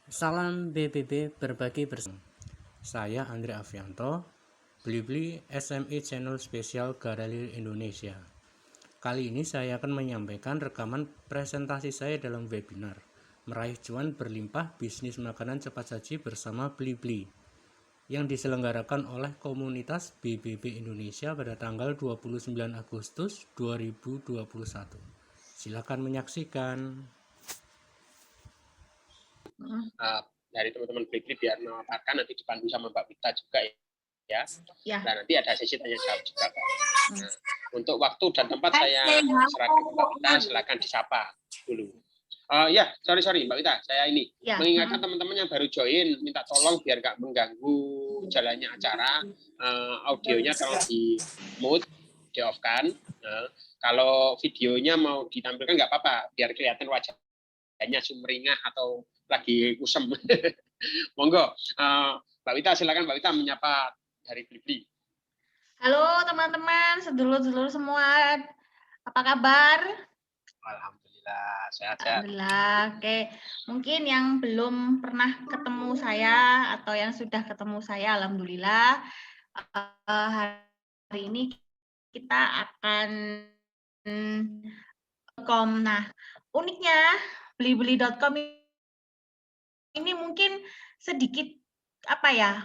Salam BBB berbagi bersama. Saya Andre Avianto, Blibli SME Channel Spesial Galeri Indonesia. Kali ini saya akan menyampaikan rekaman presentasi saya dalam webinar Meraih Cuan Berlimpah Bisnis Makanan Cepat Saji bersama Blibli yang diselenggarakan oleh komunitas BBB Indonesia pada tanggal 29 Agustus 2021. Silakan menyaksikan. Dari teman-teman Blibli biar memaparkan, nanti dipandu sama Mbak Wita juga ya. Dan nanti ada sesi tanya jawab juga, Pak. Nah, untuk waktu dan tempat saya serahkan ke Mbak Wita, silakan disapa dulu. Ya, sorry Mbak Wita, saya ini mengingatkan teman-teman yang baru join, minta tolong biar nggak mengganggu jalannya acara, audionya tolong di mute, di off kan. Kalau videonya mau ditampilkan nggak apa-apa, biar kelihatan wajahnya sumringah atau lagi kusem. Monggo, Mbak Wita, silakan Mbak Wita menyapa dari Blibli. Halo teman-teman, sedulur-sedulur semua, apa kabar? Alhamdulillah, sehat. Alhamdulillah. Oke, mungkin yang belum pernah ketemu saya atau yang sudah ketemu saya, alhamdulillah. Hari ini kita akan Nah, uniknya blibli.com ini mungkin sedikit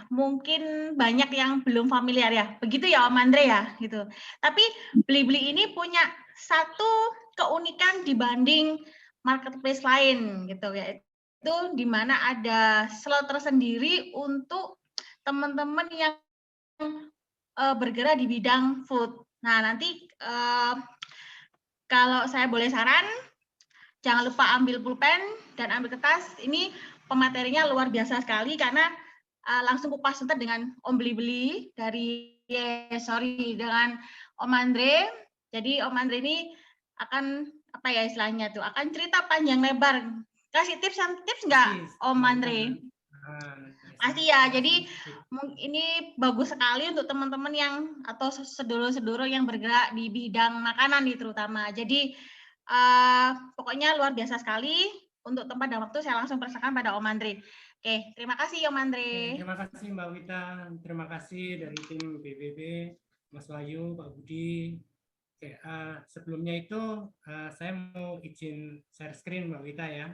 mungkin banyak yang belum familiar ya, begitu ya Om Andre ya, gitu. Tapi Blibli ini punya satu keunikan dibanding marketplace lain, gitu ya. Itu di mana ada slot tersendiri untuk teman-teman yang bergerak di bidang food. Nah, nanti kalau saya boleh saran, jangan lupa ambil pulpen dan ambil kertas. Ini pematerinya luar biasa sekali karena langsung kupas tuntas dengan Om Blibli dengan Om Andre. Jadi Om Andre ini akan akan cerita panjang lebar. Kasih tips nggak Om Andre? Pasti ya. Jadi ini bagus sekali untuk teman-teman yang atau sedulur-sedulur yang bergerak di bidang makanan nih terutama. Jadi pokoknya luar biasa sekali. Untuk tempat dan waktu saya langsung persilakan pada Om Andre. Oke, terima kasih Om Andre. Terima kasih Mbak Wita, terima kasih dari tim BBB, Mas Wahyu, Pak Budi. Oke, sebelumnya itu saya mau izin share screen Mbak Wita ya.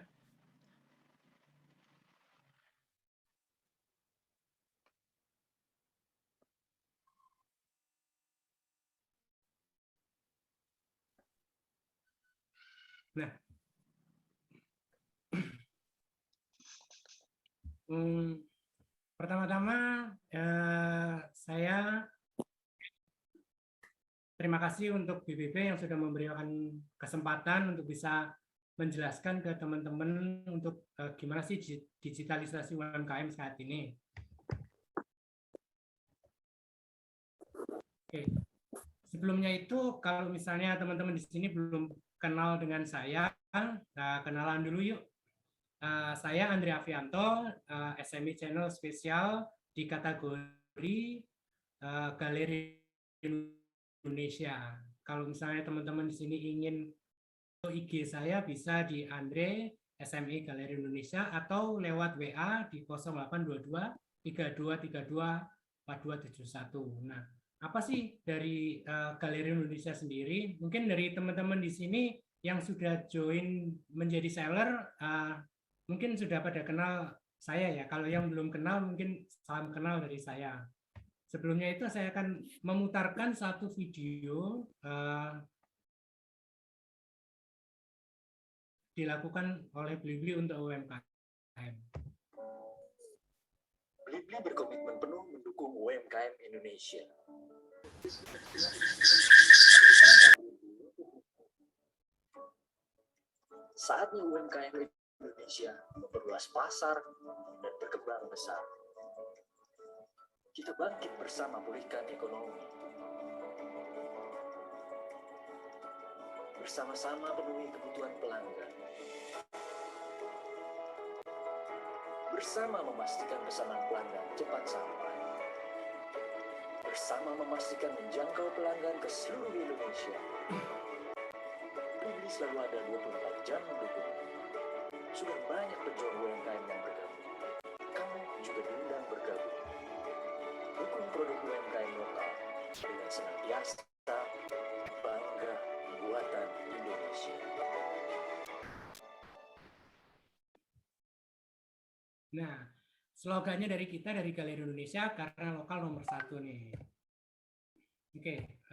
Nah, pertama-tama saya terima kasih untuk BBB yang sudah memberikan kesempatan untuk bisa menjelaskan ke teman-teman untuk gimana sih digitalisasi UMKM saat ini. Oke. Sebelumnya itu kalau misalnya teman-teman di sini belum kenal dengan saya, kenalan dulu yuk. Saya Andre Avianto, SME Channel Spesial di kategori Galeri Indonesia. Kalau misalnya teman-teman di sini ingin IG saya bisa di Andre SME Galeri Indonesia atau lewat WA di 0822 3232 4271. Nah, apa sih dari Galeri Indonesia sendiri? Mungkin dari teman-teman di sini yang sudah join menjadi seller, mungkin sudah pada kenal saya ya. Kalau yang belum kenal, mungkin salam kenal dari saya. Sebelumnya itu saya akan memutarkan satu video dilakukan oleh Blibli untuk UMKM. Blibli berkomitmen penuh mendukung UMKM Indonesia. Saatnya UMKM Indonesia memperluas pasar dan berkembang besar. Kita bangkit bersama pulihkan ekonomi. Bersama-sama penuhi kebutuhan pelanggan. Bersama memastikan pesanan pelanggan cepat sampai. Bersama memastikan menjangkau pelanggan ke seluruh Indonesia. Blibli selalu ada 24 jam mendukung. Sudah banyak pejuang UMKM yang bergabung. kamu juga diundang bergabung. Dukung produk UMKM lokal dengan senantiasa bangga buatan Indonesia. Nah, slogannya dari kita, dari Galeri Indonesia, karena lokal nomor 1 nih. Oke,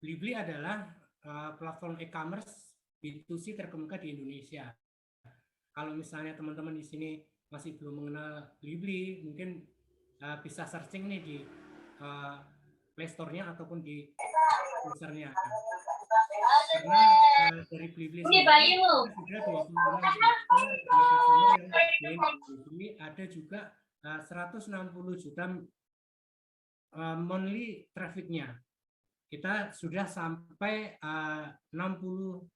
Blibli adalah platform e-commerce B2C terkemuka di Indonesia. Kalau misalnya teman-teman di sini masih belum mengenal Blibli, mungkin bisa searching nih di Play Store-nya ataupun di usernya. Karena dari Blibli sendiri sudah 26 juta customer yang join Blibli, ada juga 160 juta monthly traffic-nya. Kita sudah sampai 60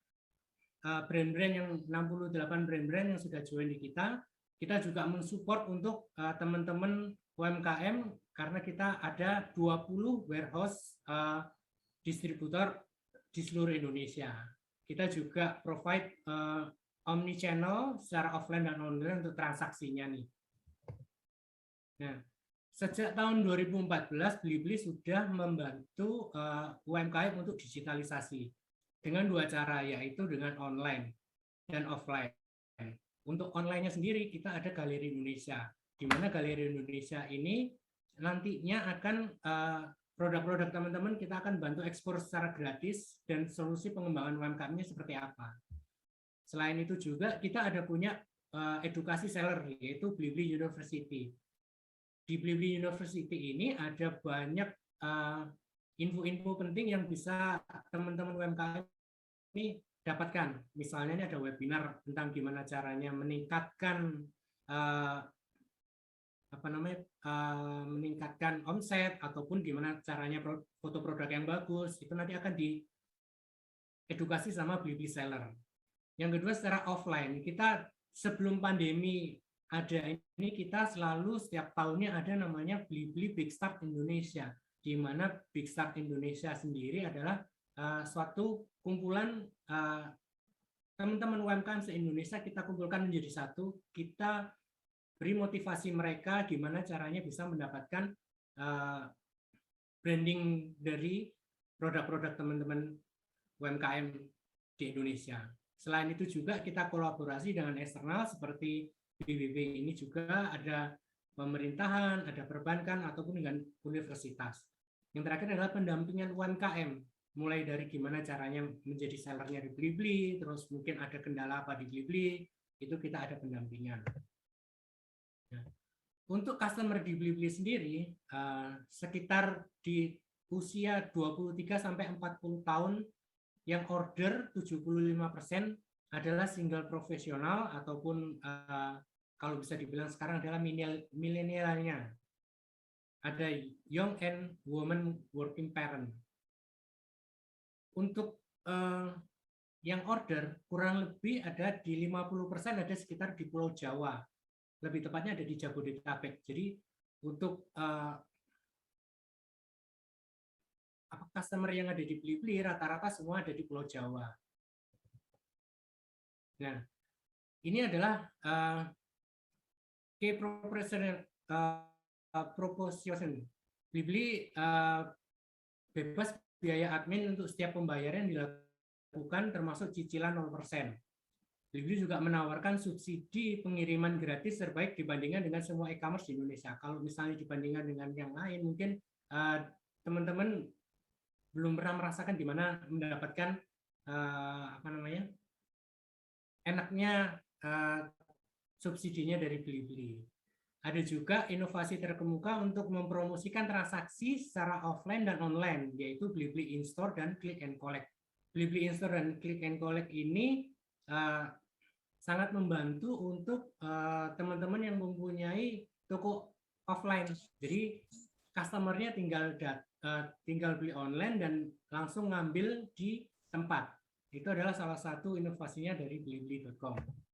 brand-brand yang 68 brand-brand yang sudah join di kita. Kita juga mensupport untuk teman-teman UMKM karena kita ada 20 warehouse distributor di seluruh Indonesia. Kita juga provide omni channel secara offline dan online untuk transaksinya nih. Nah, sejak tahun 2014 Blibli sudah membantu UMKM untuk digitalisasi dengan 2 cara, yaitu dengan online dan offline. Untuk online-nya sendiri kita ada Galeri Indonesia, di mana Galeri Indonesia ini nantinya akan produk-produk teman-teman kita akan bantu ekspor secara gratis dan solusi pengembangan UMKM-nya seperti apa. Selain itu juga kita ada punya edukasi seller, yaitu Blibli University. Di Blibli University ini ada banyak info-info penting yang bisa teman-teman UMKM ini dapatkan. Misalnya ini ada webinar tentang gimana caranya meningkatkan meningkatkan omset ataupun gimana caranya foto produk yang bagus. Itu nanti akan diedukasi sama Blibli seller. Yang kedua secara offline, kita sebelum pandemi ada ini kita selalu setiap tahunnya ada namanya Blibli Big Start Indonesia, di mana Big Start Indonesia sendiri adalah suatu kumpulan teman-teman UMKM se-Indonesia kita kumpulkan menjadi satu, kita beri motivasi mereka gimana caranya bisa mendapatkan branding dari produk-produk teman-teman UMKM di Indonesia. Selain itu juga kita kolaborasi dengan eksternal seperti BBB ini juga ada pemerintahan, ada perbankan, ataupun dengan universitas. Yang terakhir adalah pendampingan UMKM, mulai dari gimana caranya menjadi sellernya di Blibli, terus mungkin ada kendala apa di Blibli, itu kita ada pendampingan. Nah, untuk customer di Blibli sendiri, sekitar di usia 23-40 tahun, yang order 75% adalah single profesional ataupun kalau bisa dibilang sekarang adalah milenialnya. Ada young and woman working parent. Untuk yang order kurang lebih ada di 50% ada sekitar di Pulau Jawa. Lebih tepatnya ada di Jabodetabek. Jadi untuk customer yang ada di Blibli rata-rata semua ada di Pulau Jawa. Nah, ini adalah key proposition. Blibli bebas biaya admin untuk setiap pembayaran yang dilakukan termasuk cicilan 0%. Blibli juga menawarkan subsidi pengiriman gratis terbaik dibandingkan dengan semua e-commerce di Indonesia. Kalau misalnya dibandingkan dengan yang lain, mungkin teman-teman belum pernah merasakan di mana mendapatkan enaknya subsidinya dari Blibli. Ada juga inovasi terkemuka untuk mempromosikan transaksi secara offline dan online, yaitu Blibli In-Store dan Click and Collect. Blibli In-Store dan Click and Collect ini sangat membantu untuk teman-teman yang mempunyai toko offline. Jadi customer-nya tinggal beli online dan langsung ngambil di tempat. Itu adalah salah satu inovasinya dari blibli.com.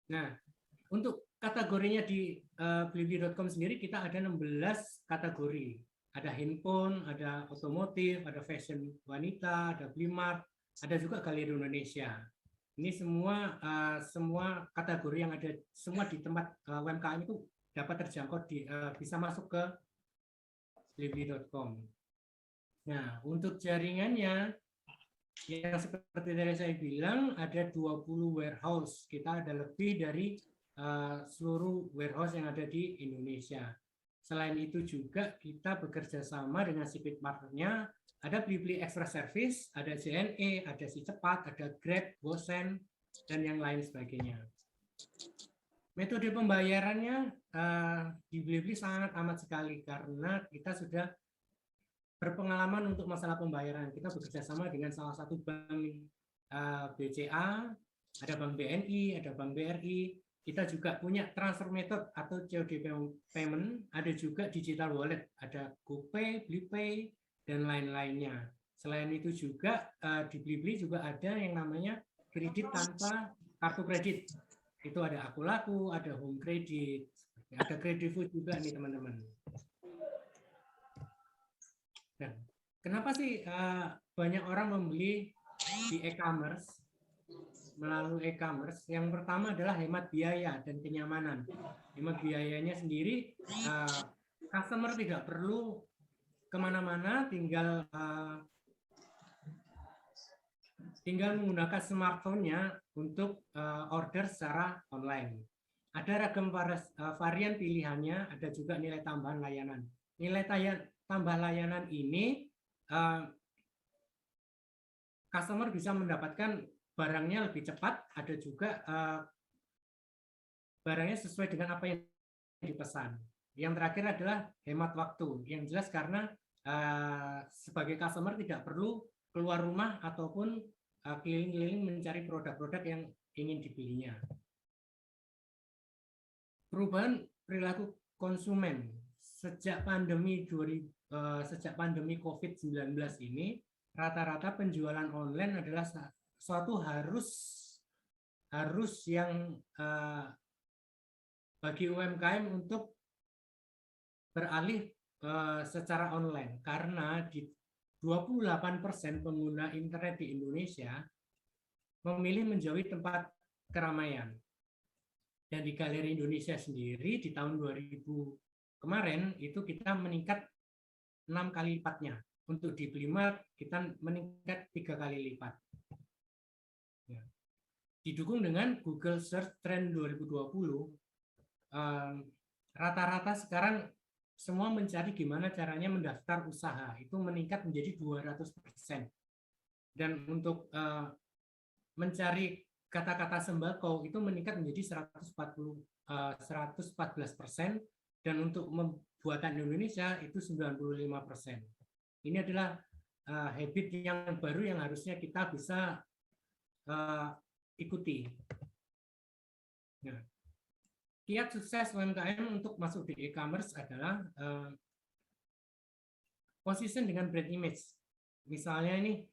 Nah, untuk kategorinya di blibli.com sendiri kita ada 16 kategori. Ada handphone, ada otomotif, ada fashion wanita, ada Blimart, ada juga Galeri Indonesia. Ini semua kategori yang ada semua di tempat UMKM itu dapat terjangkau bisa masuk ke blibli.com. Nah, untuk jaringannya yang seperti tadi saya bilang ada 20 warehouse. Kita ada lebih dari seluruh warehouse yang ada di Indonesia. Selain itu juga kita bekerja sama dengan shipping partnernya. Ada Blibli Express Service, ada JNE, ada Si Cepat, ada Grab, Gosen, dan yang lain sebagainya. Metode pembayarannya di Blibli sangat amat sekali karena kita sudah berpengalaman untuk masalah pembayaran. Kita bekerja sama dengan salah satu bank BCA, ada bank BNI, ada bank BRI. Kita juga punya transfer method atau COD payment, ada juga digital wallet, ada GoPay, BliPay, dan lain-lainnya. Selain itu juga di Blibli juga ada yang namanya kredit tanpa kartu kredit. Itu ada Aku Laku, ada Home Credit, ada Kredivo juga nih teman-teman. Nah, kenapa sih banyak orang membeli di e-commerce? Melalui e-commerce, yang pertama adalah hemat biaya dan kenyamanan. Hemat biayanya sendiri, customer tidak perlu kemana-mana, tinggal menggunakan smartphone-nya untuk order secara online. Ada ragam varian pilihannya, ada juga nilai tambahan layanan. Nilai tambah layanan ini customer bisa mendapatkan barangnya lebih cepat, ada juga barangnya sesuai dengan apa yang dipesan. Yang terakhir adalah hemat waktu. Yang jelas karena sebagai customer tidak perlu keluar rumah ataupun keliling-keliling mencari produk-produk yang ingin dibelinya. Perubahan perilaku konsumen sejak pandemi COVID-19 ini, rata-rata penjualan online adalah suatu harus yang bagi UMKM untuk beralih secara online, karena di 28% pengguna internet di Indonesia memilih menjauhi tempat keramaian. Dan di Galeri Indonesia sendiri di tahun 2000 kemarin itu kita meningkat 6 kali lipatnya. Untuk di Blimark kita meningkat 3 kali lipat. Ya. Didukung dengan Google Search Trend 2020, rata-rata sekarang semua mencari gimana caranya mendaftar usaha, itu meningkat menjadi 200%. Dan untuk mencari kata-kata sembako itu meningkat menjadi 114%, dan untuk pembuatan Indonesia itu 95%. Ini adalah habit yang baru yang harusnya kita bisa ikuti. Nah, kiat sukses UMKM untuk masuk di e-commerce adalah konsisten dengan brand image. Misalnya ini,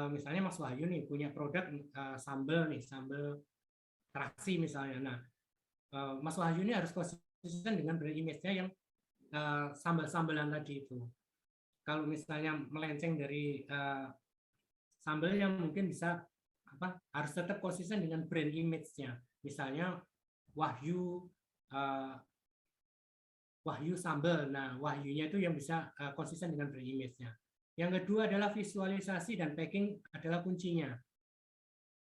misalnya Mas Wahyu nih punya produk sambal terasi misalnya. Nah, Mas Wahyu ini harus konsisten dengan brand image-nya yang sambal-sambalan tadi itu. Kalau misalnya melenceng dari sambalnya mungkin bisa harus tetap konsisten dengan brand image-nya. Misalnya Wahyu sambal. Nah, Wahyunya itu yang bisa konsisten dengan brand image-nya. Yang kedua adalah visualisasi dan packing adalah kuncinya.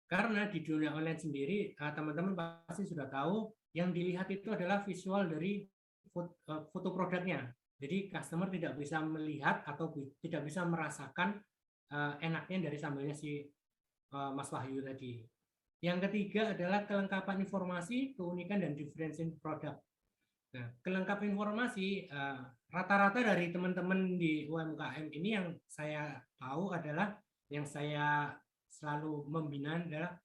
Karena di dunia online sendiri, teman-teman pasti sudah tahu, yang dilihat itu adalah visual dari foto produknya. Jadi customer tidak bisa melihat atau tidak bisa merasakan enaknya dari sambalnya si Mas Wahyu tadi. Yang ketiga adalah kelengkapan informasi, keunikan, dan diferensiasi produk. Nah, kelengkapan informasi, rata-rata dari teman-teman di UMKM ini yang saya tahu adalah, yang saya selalu membina adalah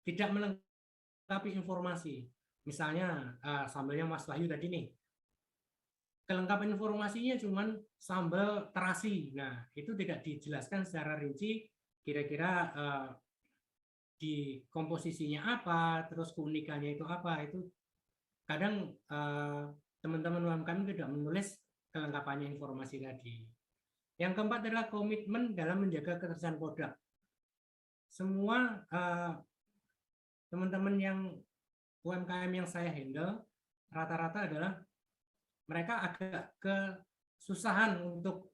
tidak melengkapi informasi. Misalnya sambalnya Mas Wahyu tadi nih, kelengkapan informasinya cuman sambal terasi. Nah, itu tidak dijelaskan secara rinci kira-kira di komposisinya apa, terus keunikannya itu apa. Itu kadang teman-teman UMKM tidak menulis kelengkapannya informasi tadi. Yang keempat adalah komitmen dalam menjaga ketersediaan produk. semua teman-teman yang UMKM yang saya handle rata-rata adalah mereka agak kesusahan untuk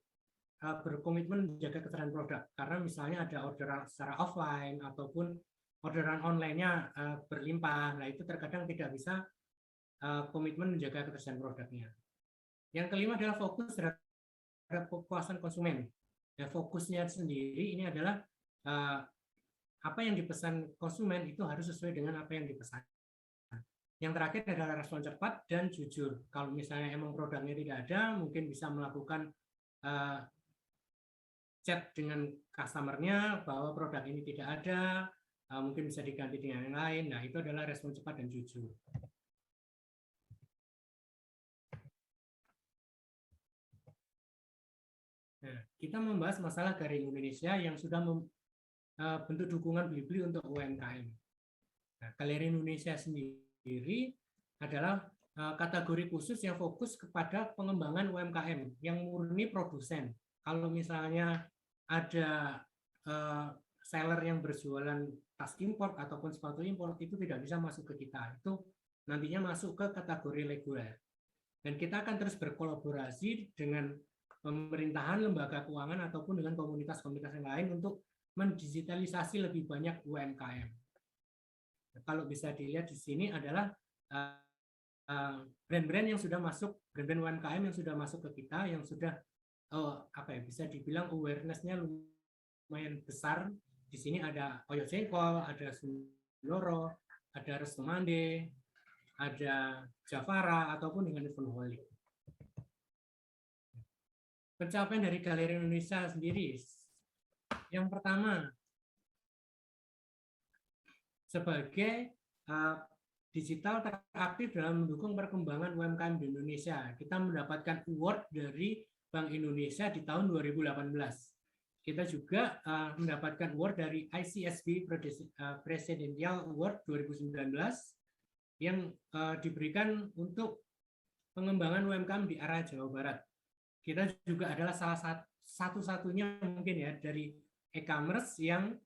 berkomitmen menjaga ketersediaan produk karena misalnya ada orderan secara offline ataupun orderan online-nya berlimpah. Nah, itu terkadang tidak bisa komitmen menjaga ketersediaan produknya. Yang kelima adalah fokus terhadap kepuasan konsumen. Ya, fokusnya sendiri ini adalah apa yang dipesan konsumen itu harus sesuai dengan apa yang dipesan. Yang terakhir adalah respon cepat dan jujur. Kalau misalnya emang produknya tidak ada, mungkin bisa melakukan chat dengan customer-nya bahwa produk ini tidak ada, mungkin bisa diganti dengan yang lain. Nah, itu adalah respon cepat dan jujur. Nah, kita membahas masalah Galeri Indonesia yang sudah bentuk dukungan Blibli untuk UMKM. Nah, Galeri Indonesia sendiri adalah kategori khusus yang fokus kepada pengembangan UMKM yang murni produsen. Kalau misalnya ada seller yang berjualan tas impor ataupun sepatu impor, itu tidak bisa masuk ke kita. Itu nantinya masuk ke kategori reguler. Dan kita akan terus berkolaborasi dengan pemerintahan, lembaga keuangan, ataupun dengan komunitas-komunitas yang lain untuk mendigitalisasi lebih banyak UMKM. Kalau bisa dilihat di sini adalah brand-brand yang sudah masuk, brand-brand UMKM yang sudah masuk ke kita, yang sudah bisa dibilang awareness-nya lumayan besar. Di sini ada Oyo Jengkol, ada Sundoro, ada Restomande, ada Javara, ataupun dengan Evenholic. Pencapaian dari Galeri Indonesia sendiri. Yang pertama, sebagai digital teraktif dalam mendukung perkembangan UMKM di Indonesia. Kita mendapatkan award dari Bank Indonesia di tahun 2018. Kita juga mendapatkan award dari ICSB Presidential Award 2019 yang diberikan untuk pengembangan UMKM di area Jawa Barat. Kita juga adalah salah satu-satunya mungkin ya dari e-commerce yang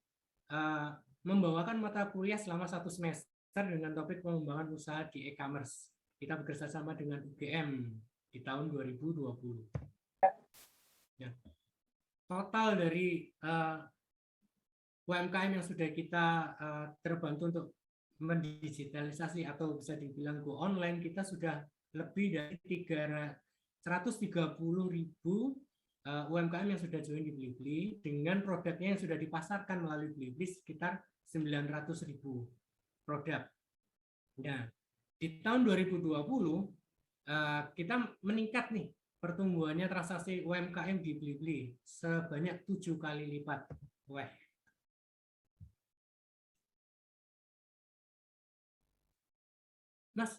membawakan mata kuliah selama 1 semester dengan topik pengembangan usaha di e-commerce. Kita bekerjasama dengan UGM di tahun 2020. Ya. Total dari UMKM yang sudah kita terbantu untuk mendigitalisasi atau bisa dibilang go online, kita sudah lebih dari 130.000 UMKM yang sudah join di Blibli dengan produknya yang sudah dipasarkan melalui Blibli sekitar 900.000 produk. Nah, di tahun 2020 kita meningkat nih pertumbuhannya transaksi UMKM di Blibli sebanyak 7 kali lipat. Wah. Mas,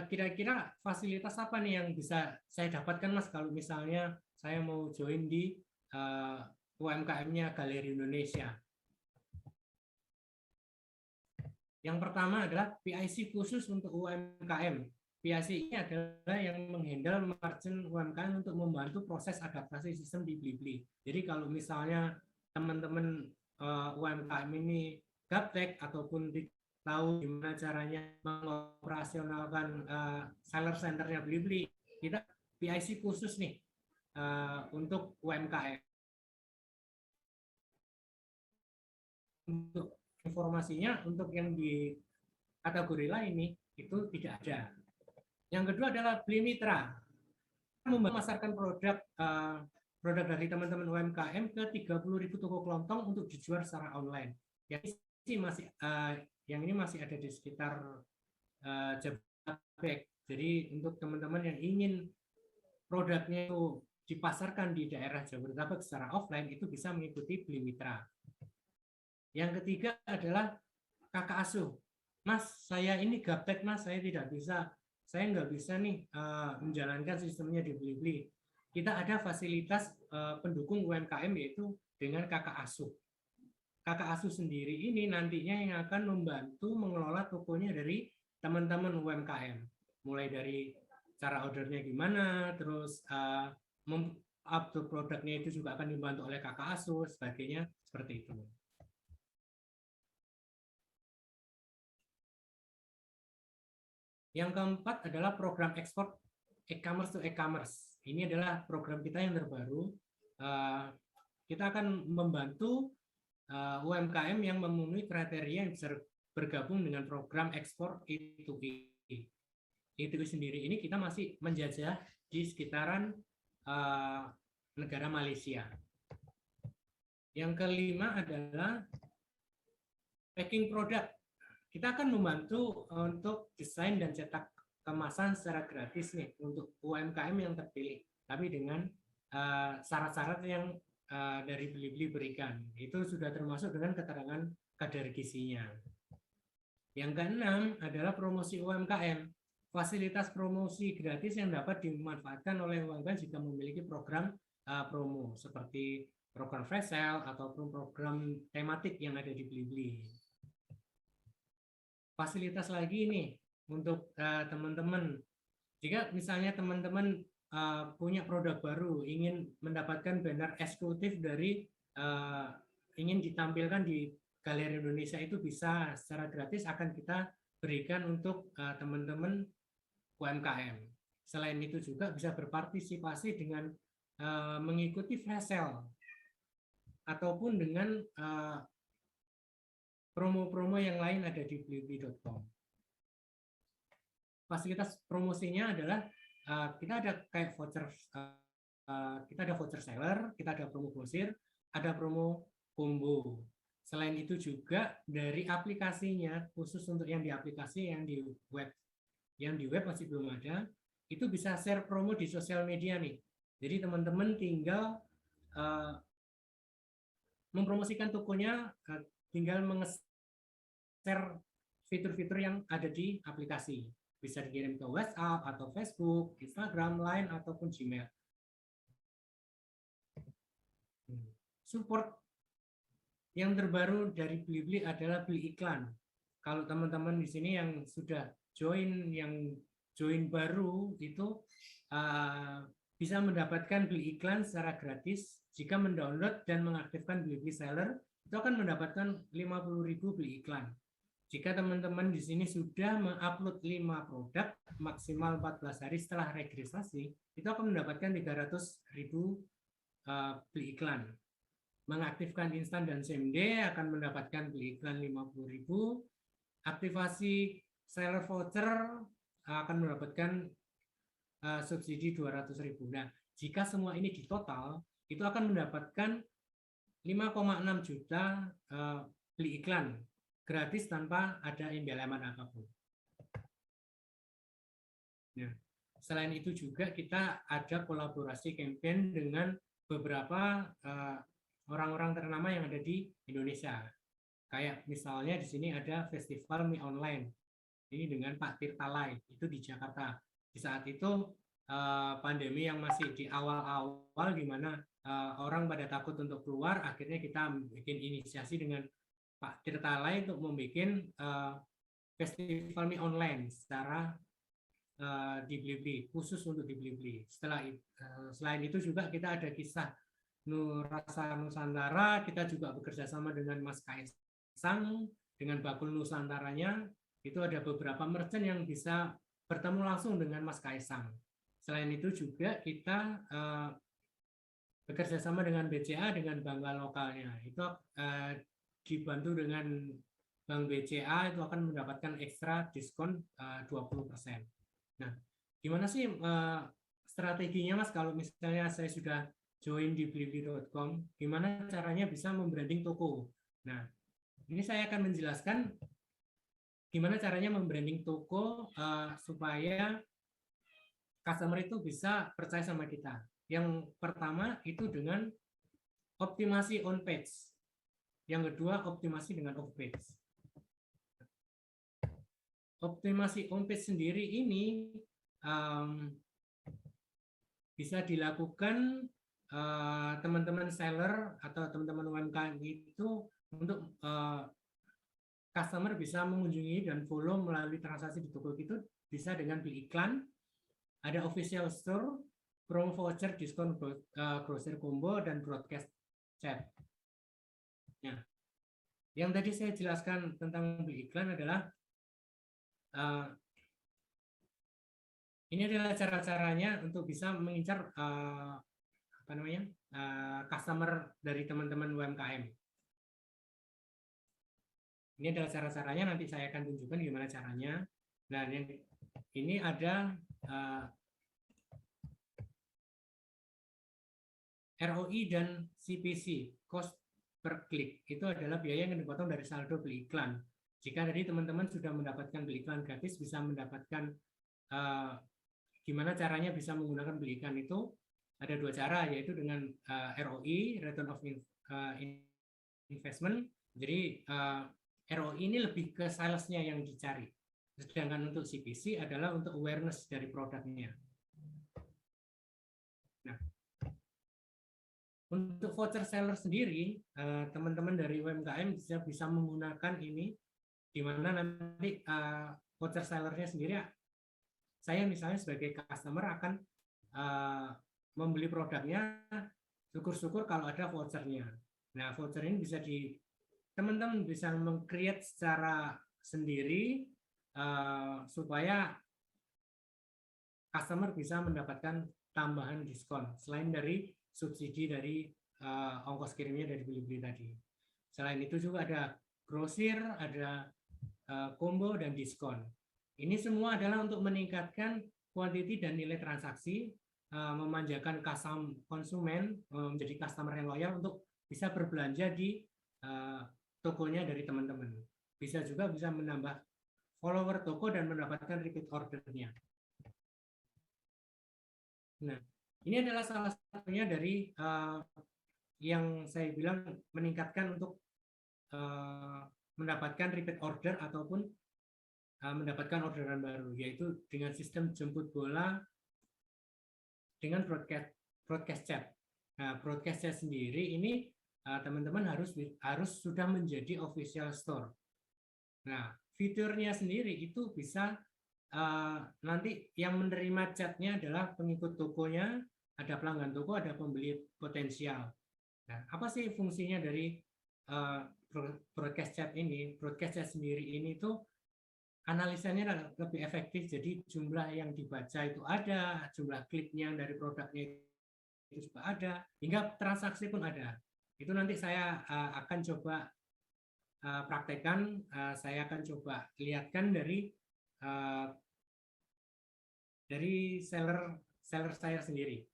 kira-kira fasilitas apa nih yang bisa saya dapatkan Mas kalau misalnya saya mau join di UMKM-nya Galeri Indonesia? Yang pertama adalah PIC khusus untuk UMKM. PIC ini adalah yang menghandle margin UMKM untuk membantu proses adaptasi sistem di Blibli. Jadi kalau misalnya teman-teman UMKM ini gaptek ataupun tahu gimana caranya mengoperasionalkan seller centernya Blibli, kita PIC khusus nih untuk UMKM. Untuk informasinya, untuk yang di kategori lain nih itu tidak ada. Yang kedua adalah Bli Mitra, memasarkan produk dari teman-teman UMKM ke 30.000 toko kelontong untuk dijual secara online. Yang ini masih ada di sekitar Jabodetabek. Jadi untuk teman-teman yang ingin produknya itu dipasarkan di daerah Jabodetabek secara offline, itu bisa mengikuti Bli Mitra. Yang ketiga adalah kakak asuh. Mas, saya ini gaptek Mas, saya nggak bisa nih menjalankan sistemnya di Blibli. Kita ada fasilitas pendukung UMKM yaitu dengan kakak asuh. Kakak asuh sendiri ini nantinya yang akan membantu mengelola tokonya dari teman-teman UMKM. Mulai dari cara ordernya gimana, terus upload produknya itu juga akan dibantu oleh kakak asuh, sebagainya, seperti itu. Yang keempat adalah program ekspor e-commerce to e-commerce. Ini adalah program kita yang terbaru. Kita akan membantu UMKM yang memenuhi kriteria yang bisa bergabung dengan program ekspor E2E. E2E sendiri ini kita masih menjajah di sekitaran negara Malaysia. Yang kelima adalah packing produk. Kita akan membantu untuk desain dan cetak kemasan secara gratis nih untuk UMKM yang terpilih, tapi dengan syarat-syarat yang dari Blibli berikan. Itu sudah termasuk dengan keterangan kadar gizinya. Yang keenam adalah promosi UMKM. Fasilitas promosi gratis yang dapat dimanfaatkan oleh UMKM jika memiliki program promo seperti program flash sale ataupun program tematik yang ada di Blibli. Fasilitas lagi nih untuk teman-teman. Jika misalnya teman-teman punya produk baru, ingin mendapatkan banner eksklusif dari ingin ditampilkan di Galeri Indonesia, itu bisa secara gratis akan kita berikan untuk teman-teman UMKM. Selain itu juga bisa berpartisipasi dengan mengikuti flash sale ataupun dengan promo-promo yang lain ada di blibli.com. Fasilitas promosinya adalah kita ada kayak voucher, kita ada voucher seller, kita ada promo grosir, ada promo combo. Selain itu juga dari aplikasinya, khusus untuk yang di aplikasi, yang di web masih belum ada, itu bisa share promo di sosial media nih. Jadi teman-teman tinggal mempromosikan tokonya, tinggal share fitur-fitur yang ada di aplikasi. Bisa dikirim ke WhatsApp atau Facebook, Instagram, Line, ataupun Gmail. Support yang terbaru dari Blibli adalah beli iklan. Kalau teman-teman di sini yang sudah yang join baru itu bisa mendapatkan beli iklan secara gratis. Jika mendownload dan mengaktifkan Blibli Seller, itu akan mendapatkan 50.000 beli iklan. Jika teman-teman di sini sudah mengupload 5 produk maksimal 14 hari setelah registrasi, itu akan mendapatkan 300.000 beli iklan. Mengaktifkan instan dan same day akan mendapatkan beli iklan 50.000. Aktivasi seller voucher akan mendapatkan subsidi 200.000. Nah, jika semua ini ditotal, itu akan mendapatkan 5,6 juta beli iklan gratis tanpa ada imbalan apapun. Nah, selain itu juga kita ada kolaborasi campaign dengan beberapa orang-orang ternama yang ada di Indonesia. Kayak misalnya di sini ada Festival Mie Online. Ini dengan Pak Tirtalai, itu di Jakarta. Di saat itu pandemi yang masih di awal-awal, di mana orang pada takut untuk keluar, akhirnya kita bikin inisiasi dengan Pak Tirtalai untuk membuat festival mie online secara di Blibli, khusus untuk di Blibli. Selain itu juga kita ada kisah Rasa Nusantara, kita juga bekerja sama dengan Mas Kaisang, dengan Bakul Nusantaranya, itu ada beberapa merchant yang bisa bertemu langsung dengan Mas Kaisang. Selain itu juga kita bekerja sama dengan BCA, dengan bangga lokalnya. Itu dibantu dengan Bank BCA, itu akan mendapatkan ekstra diskon 20%. Nah, gimana sih strateginya Mas kalau misalnya saya sudah join di blibli.com, gimana caranya bisa membranding toko? Nah, ini saya akan menjelaskan gimana caranya membranding toko supaya customer itu bisa percaya sama kita. Yang pertama itu dengan optimasi on page. Yang kedua optimasi dengan off page. Optimasi on page sendiri ini bisa dilakukan teman-teman seller atau teman-teman UMKM itu untuk customer bisa mengunjungi dan follow melalui transaksi di toko itu bisa dengan beli iklan, ada official store, promo voucher, diskon grosir combo, dan broadcast chat. Nah, yang tadi saya jelaskan tentang beli iklan adalah Ini adalah cara-caranya untuk bisa mengincar customer dari teman-teman UMKM. Ini adalah cara-caranya, nanti saya akan tunjukkan gimana caranya. Nah, ini ada ROI dan CPC, cost per klik. Itu adalah biaya yang dipotong dari saldo beli iklan. Jika dari teman-teman sudah mendapatkan beli iklan gratis, bisa mendapatkan gimana caranya bisa menggunakan beli iklan itu, ada dua cara, yaitu dengan ROI, Return of Investment. Jadi ROI ini lebih ke salesnya yang dicari. Sedangkan untuk CPC adalah untuk awareness dari produknya. Nah, untuk voucher seller sendiri, teman-teman dari UMKM bisa menggunakan ini, di mana nanti voucher sellernya sendiri, saya misalnya sebagai customer akan membeli produknya, syukur-syukur kalau ada vouchernya. Nah, voucher ini bisa teman-teman bisa meng-create secara sendiri supaya customer bisa mendapatkan tambahan diskon selain dari subsidi dari ongkos kirimnya dari Blibli tadi. Selain itu juga ada grosir, ada combo dan diskon. Ini semua adalah untuk meningkatkan quantity dan nilai transaksi, memanjakan konsumen menjadi customer yang loyal untuk bisa berbelanja di tokonya dari teman-teman. Bisa juga bisa menambah follower toko dan mendapatkan repeat ordernya. Nah, ini adalah salah satunya dari yang saya bilang meningkatkan untuk mendapatkan repeat order ataupun mendapatkan orderan baru, yaitu dengan sistem jemput bola dengan broadcast chat. Nah, broadcast chat sendiri ini teman-teman harus sudah menjadi official store. Nah, fiturnya sendiri itu bisa nanti yang menerima chatnya adalah pengikut tokonya, ada pelanggan toko, ada pembeli potensial. Nah, apa sih fungsinya dari broadcast chat ini? Broadcast chat sendiri ini tuh analisanya lebih efektif, jadi jumlah yang dibaca itu ada, jumlah kliknya dari produknya itu juga ada, hingga transaksi pun ada. Itu nanti saya akan coba praktekkan, saya akan coba lihatkan dari seller saya sendiri.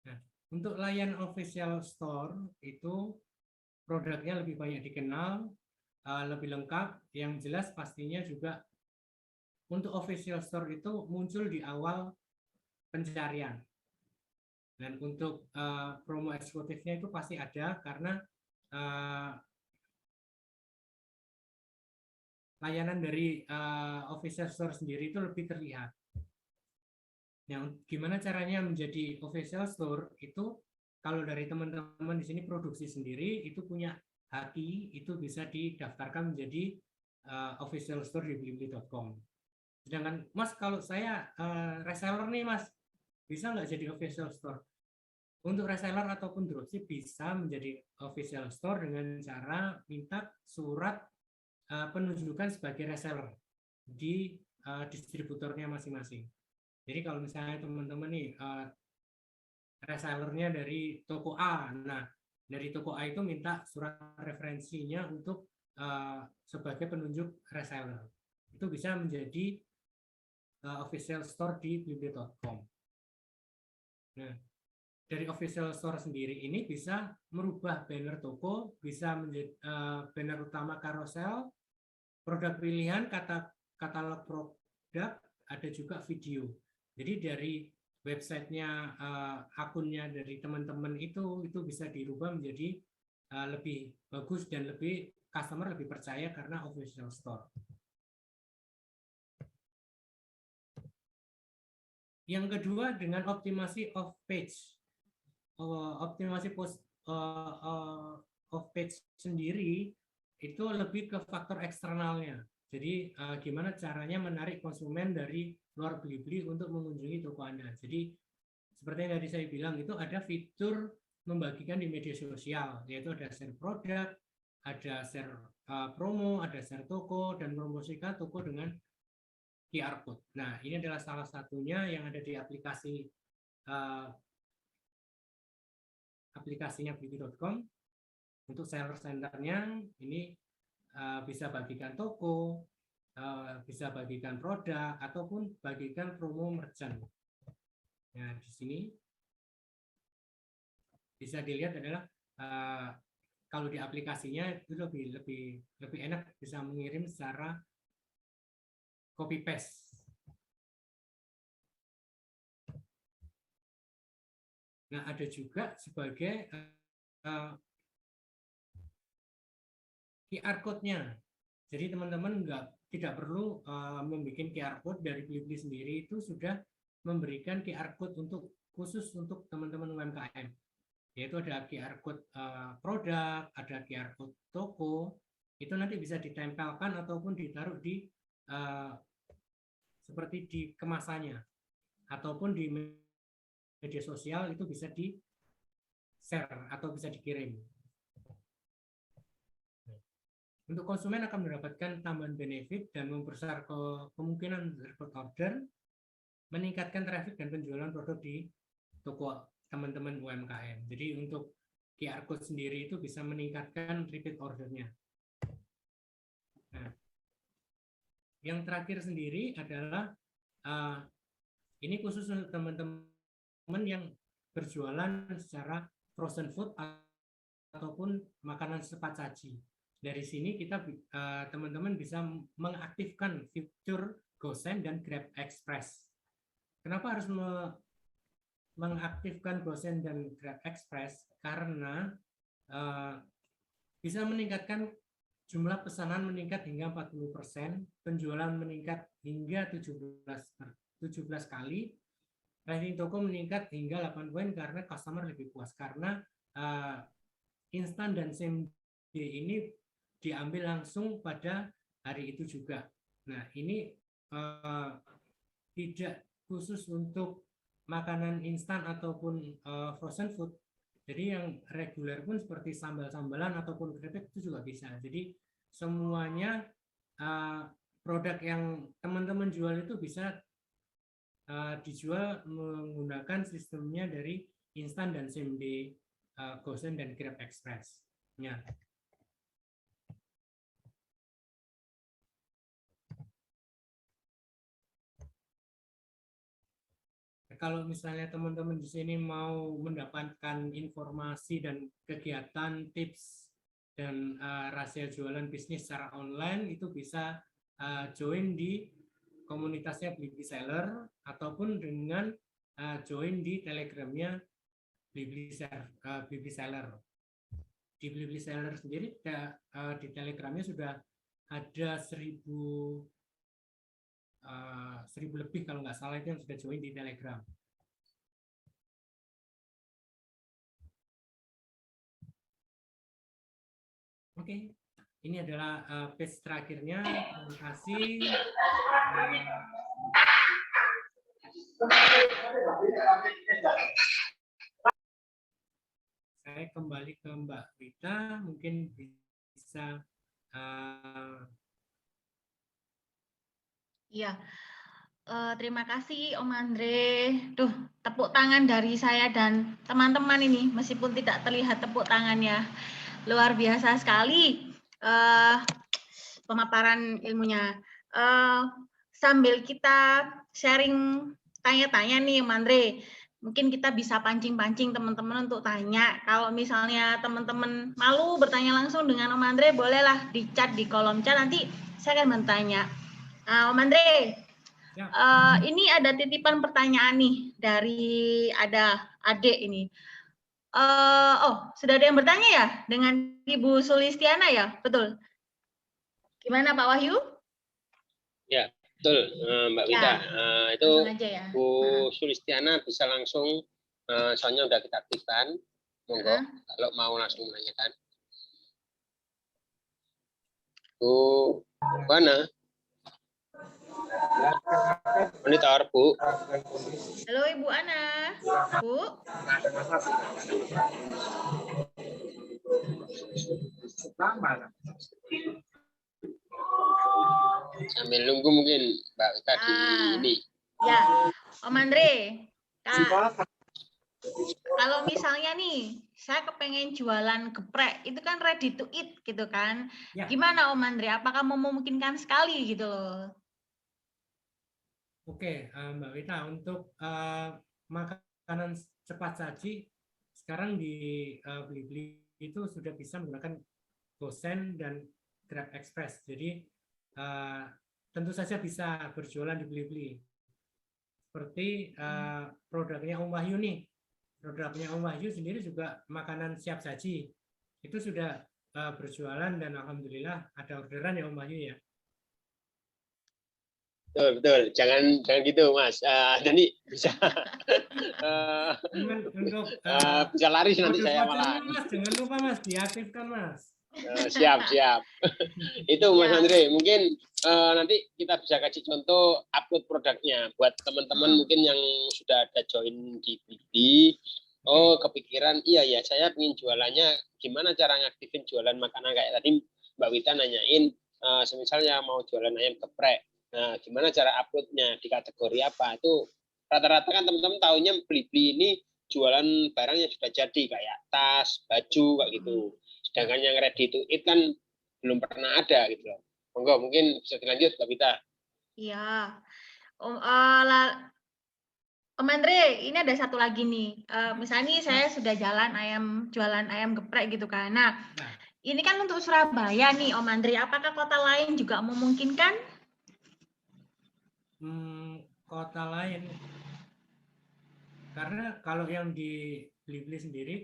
Nah, untuk layan official store itu produknya lebih banyak dikenal, lebih lengkap. Yang jelas pastinya juga untuk official store itu muncul di awal pencarian. Dan untuk promo eksekutifnya itu pasti ada karena layanan dari official store sendiri itu lebih terlihat. Yang gimana caranya menjadi official store itu, kalau dari teman-teman di sini produksi sendiri itu punya haki, itu bisa didaftarkan menjadi official store di blibli.com. Sedangkan Mas, kalau saya reseller nih Mas, bisa nggak jadi official store? Untuk reseller ataupun dropship bisa menjadi official store dengan cara minta surat penunjukan sebagai reseller di distributornya masing-masing. Jadi kalau misalnya teman-teman nih resellernya dari toko A, nah dari toko A itu minta surat referensinya untuk sebagai penunjuk reseller, itu bisa menjadi official store di blibli.com. Nah, dari official store sendiri ini bisa merubah banner toko, bisa menjadi banner utama carousel, produk pilihan, katalog produk, ada juga video. Jadi dari websitenya, akunnya dari teman-teman itu bisa dirubah menjadi lebih bagus dan customer lebih percaya karena official store. Yang kedua dengan optimasi off page. Optimasi off page sendiri itu lebih ke faktor eksternalnya. Jadi gimana caranya menarik konsumen dari luar Blibli untuk mengunjungi toko Anda. Jadi seperti yang tadi saya bilang, itu ada fitur membagikan di media sosial, yaitu ada share produk, ada share promo, ada share toko, dan promosikan toko dengan QR code. Nah, ini adalah salah satunya yang ada di aplikasinya blibli.com. Untuk seller centernya ini bisa bagikan toko, bisa bagikan produk, ataupun bagikan promo merchant. Nah, di sini bisa dilihat adalah kalau di aplikasinya itu lebih enak, bisa mengirim secara copy paste. Nah, ada juga sebagai QR code-nya. Jadi teman-teman tidak perlu membuat QR code dari Blibli sendiri, itu sudah memberikan QR code khusus untuk teman-teman UMKM. Yaitu ada QR code produk, ada QR code toko, itu nanti bisa ditempelkan ataupun ditaruh di seperti di kemasannya, ataupun di media sosial itu bisa di share atau bisa dikirim. Untuk konsumen akan mendapatkan tambahan benefit dan memperbesar kemungkinan repeat order, meningkatkan traffic dan penjualan produk di toko teman-teman UMKM. Jadi untuk QR code sendiri itu bisa meningkatkan repeat ordernya. Nah, yang terakhir sendiri adalah ini khusus untuk teman-teman yang berjualan secara frozen food ataupun makanan cepat saji. Dari sini kita teman-teman bisa mengaktifkan fitur GoSend dan Grab Express. Kenapa harus mengaktifkan GoSend dan Grab Express? Karena bisa meningkatkan jumlah pesanan meningkat hingga 40%, penjualan meningkat hingga 17 kali, ranking toko meningkat hingga 8 poin karena customer lebih puas, karena instan dan same day ini diambil langsung pada hari itu juga. Nah, ini tidak khusus untuk makanan instan ataupun frozen food. Jadi yang reguler pun seperti sambal-sambalan ataupun krepek itu juga bisa. Jadi semuanya produk yang teman-teman jual itu bisa dijual menggunakan sistemnya dari instan dan same day, GoSend dan Grab Express. Ya. Kalau misalnya teman-teman di sini mau mendapatkan informasi dan kegiatan, tips, dan rahasia jualan bisnis secara online, itu bisa join di komunitasnya Blibli Seller ataupun dengan join di Telegramnya Blibli Seller. Di Blibli Seller sendiri di Telegramnya sudah ada 1000 lebih kalau nggak salah itu yang sudah join di Telegram. Oke, ini adalah page terakhirnya. Terima kasih. Saya kembali ke Mbak Wita, mungkin bisa. Iya. Terima kasih Om Andre. Duh, tepuk tangan dari saya dan teman-teman ini, meskipun tidak terlihat tepuk tangannya. Luar biasa sekali pemaparan ilmunya. Sambil kita sharing tanya-tanya nih Om Andre, mungkin kita bisa pancing-pancing teman-teman untuk tanya. Kalau misalnya teman-teman malu bertanya langsung dengan Om Andre, bolehlah di chat di kolom chat, nanti saya akan bertanya. Om Andre, ini ada titipan pertanyaan nih dari ada adik ini. Sudah ada yang bertanya ya dengan Ibu Sulistiana ya, betul? Gimana Pak Wahyu? Ya, betul Mbak Wita. Itu ya. Bu Sulistiana bisa langsung, soalnya udah kita aktifkan. Monggo kalau mau langsung menanyakan. Bu mana? Monitor, Bu. Halo Ibu Ana. Bu. Sambil nunggu mungkin Mbak Wita di ini. Ya, Om Andre. Kalau misalnya nih, saya kepengen jualan geprek, itu kan ready to eat gitu kan. Ya. Gimana Om Andre? Apakah memungkinkan sekali gitu loh? Oke, Mbak Wita, untuk makanan cepat saji sekarang di Blibli itu sudah bisa menggunakan GoSend dan Grab Express. Jadi tentu saja bisa berjualan di Blibli. Seperti produknya Om Wahyu nih. Produknya Om Wahyu sendiri juga makanan siap saji. Itu sudah berjualan dan alhamdulillah ada orderan ya Om Wahyu ya. Betul. Jangan gitu, Mas. Nanti bisa Untuk bisa laris nanti saya malah. Mas, jangan lupa Mas, diaktifkan Mas. Siap. Itu Mas Andre, mungkin nanti kita bisa kasih contoh upload produknya buat teman-teman mungkin yang sudah ada join di Blibli. Oh, kepikiran, iya ya, saya ingin jualannya gimana cara ngaktifin jualan makanan kayak tadi Mbak Wita nanyain, misalnya mau jualan ayam geprek. Nah, gimana cara uploadnya di kategori apa? Itu rata-rata kan teman-teman tahunya Blibli ini jualan barang yang sudah jadi kayak tas, baju kayak gitu. Sedangkan yang ready to eat kan belum pernah ada gitu loh. Monggo mungkin bisa dilanjut Mbak Wita. Iya. Om Andre, ini ada satu lagi nih. Misalnya saya sudah jualan ayam geprek gitu kan. Nah, ini kan untuk Surabaya nih Om Andre. Apakah kota lain juga memungkinkan? Kota lain. Karena kalau yang di Blibli sendiri,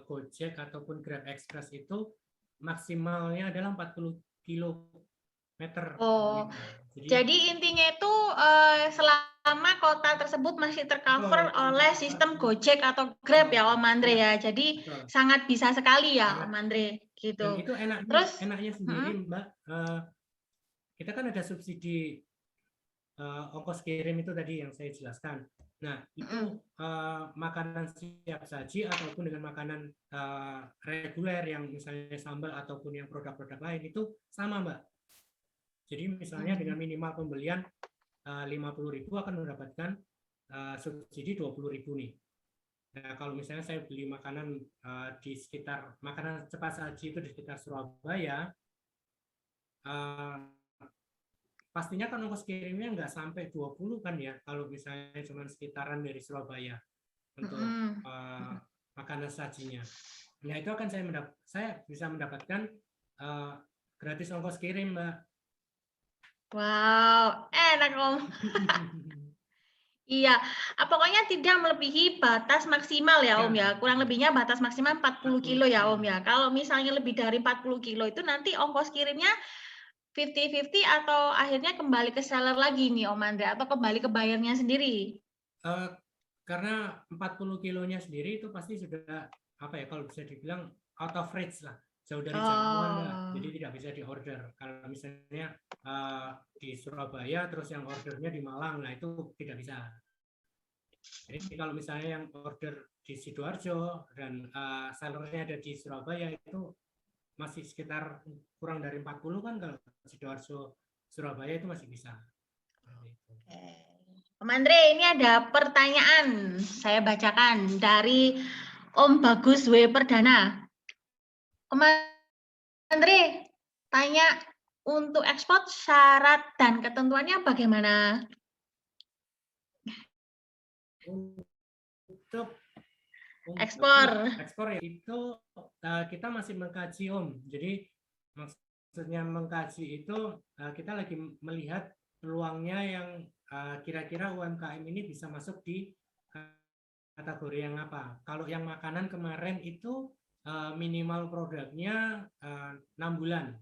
Gojek ataupun Grab Express itu maksimalnya adalah 40 kilometer. Oh, jadi intinya itu selama kota tersebut masih tercover oleh sistem Gojek atau Grab ya Om Andre ya. Jadi sangat bisa sekali ya Om Andre gitu. Dan itu enaknya, Terus enaknya sendiri Mbak, kita kan ada subsidi ongkos kirim itu tadi yang saya jelaskan. Nah, itu makanan siap saji ataupun dengan makanan reguler yang misalnya sambal ataupun yang produk-produk lain itu sama, Mbak. Jadi misalnya dengan minimal pembelian 50.000 akan mendapatkan subsidi 20.000 nih. Nah, kalau misalnya saya beli makanan di sekitar makanan cepat saji itu di sekitar Surabaya, pastinya kan ongkos kirimnya nggak sampai 20 kan ya, kalau misalnya cuma sekitaran dari Surabaya untuk makanan sajinya. Nah, itu akan saya bisa mendapatkan gratis ongkos kirim, Mbak. Wow, enak Om. Iya, pokoknya tidak melebihi batas maksimal ya Om ya. Kurang lebihnya batas maksimal 40 kilo ya Om ya. Kalau misalnya lebih dari 40 kilo itu nanti ongkos kirimnya 50-50 atau akhirnya kembali ke seller lagi nih Om Andre atau kembali ke bayarnya sendiri? Karena 40 kilonya sendiri itu pasti sudah apa ya, kalau bisa dibilang out of reach lah, jauh dari jangkauan Mbak. Jadi tidak bisa diorder. Kalau misalnya di Surabaya terus yang ordernya di Malang, nah itu tidak bisa. Jadi kalau misalnya yang order di Sidoarjo dan sellernya ada di Surabaya itu masih sekitar kurang dari 40 kan, kalau Sidoarjo Surabaya itu masih bisa. Om Andre, ini ada pertanyaan saya bacakan dari Om Bagus W. Perdana. Om Andre, tanya untuk ekspor syarat dan ketentuannya bagaimana? Untuk ekspor ya, itu kita masih mengkaji Om. Jadi maksudnya mengkaji itu kita lagi melihat peluangnya yang kira-kira UMKM ini bisa masuk di kategori yang apa. Kalau yang makanan kemarin itu minimal produknya 6 bulan.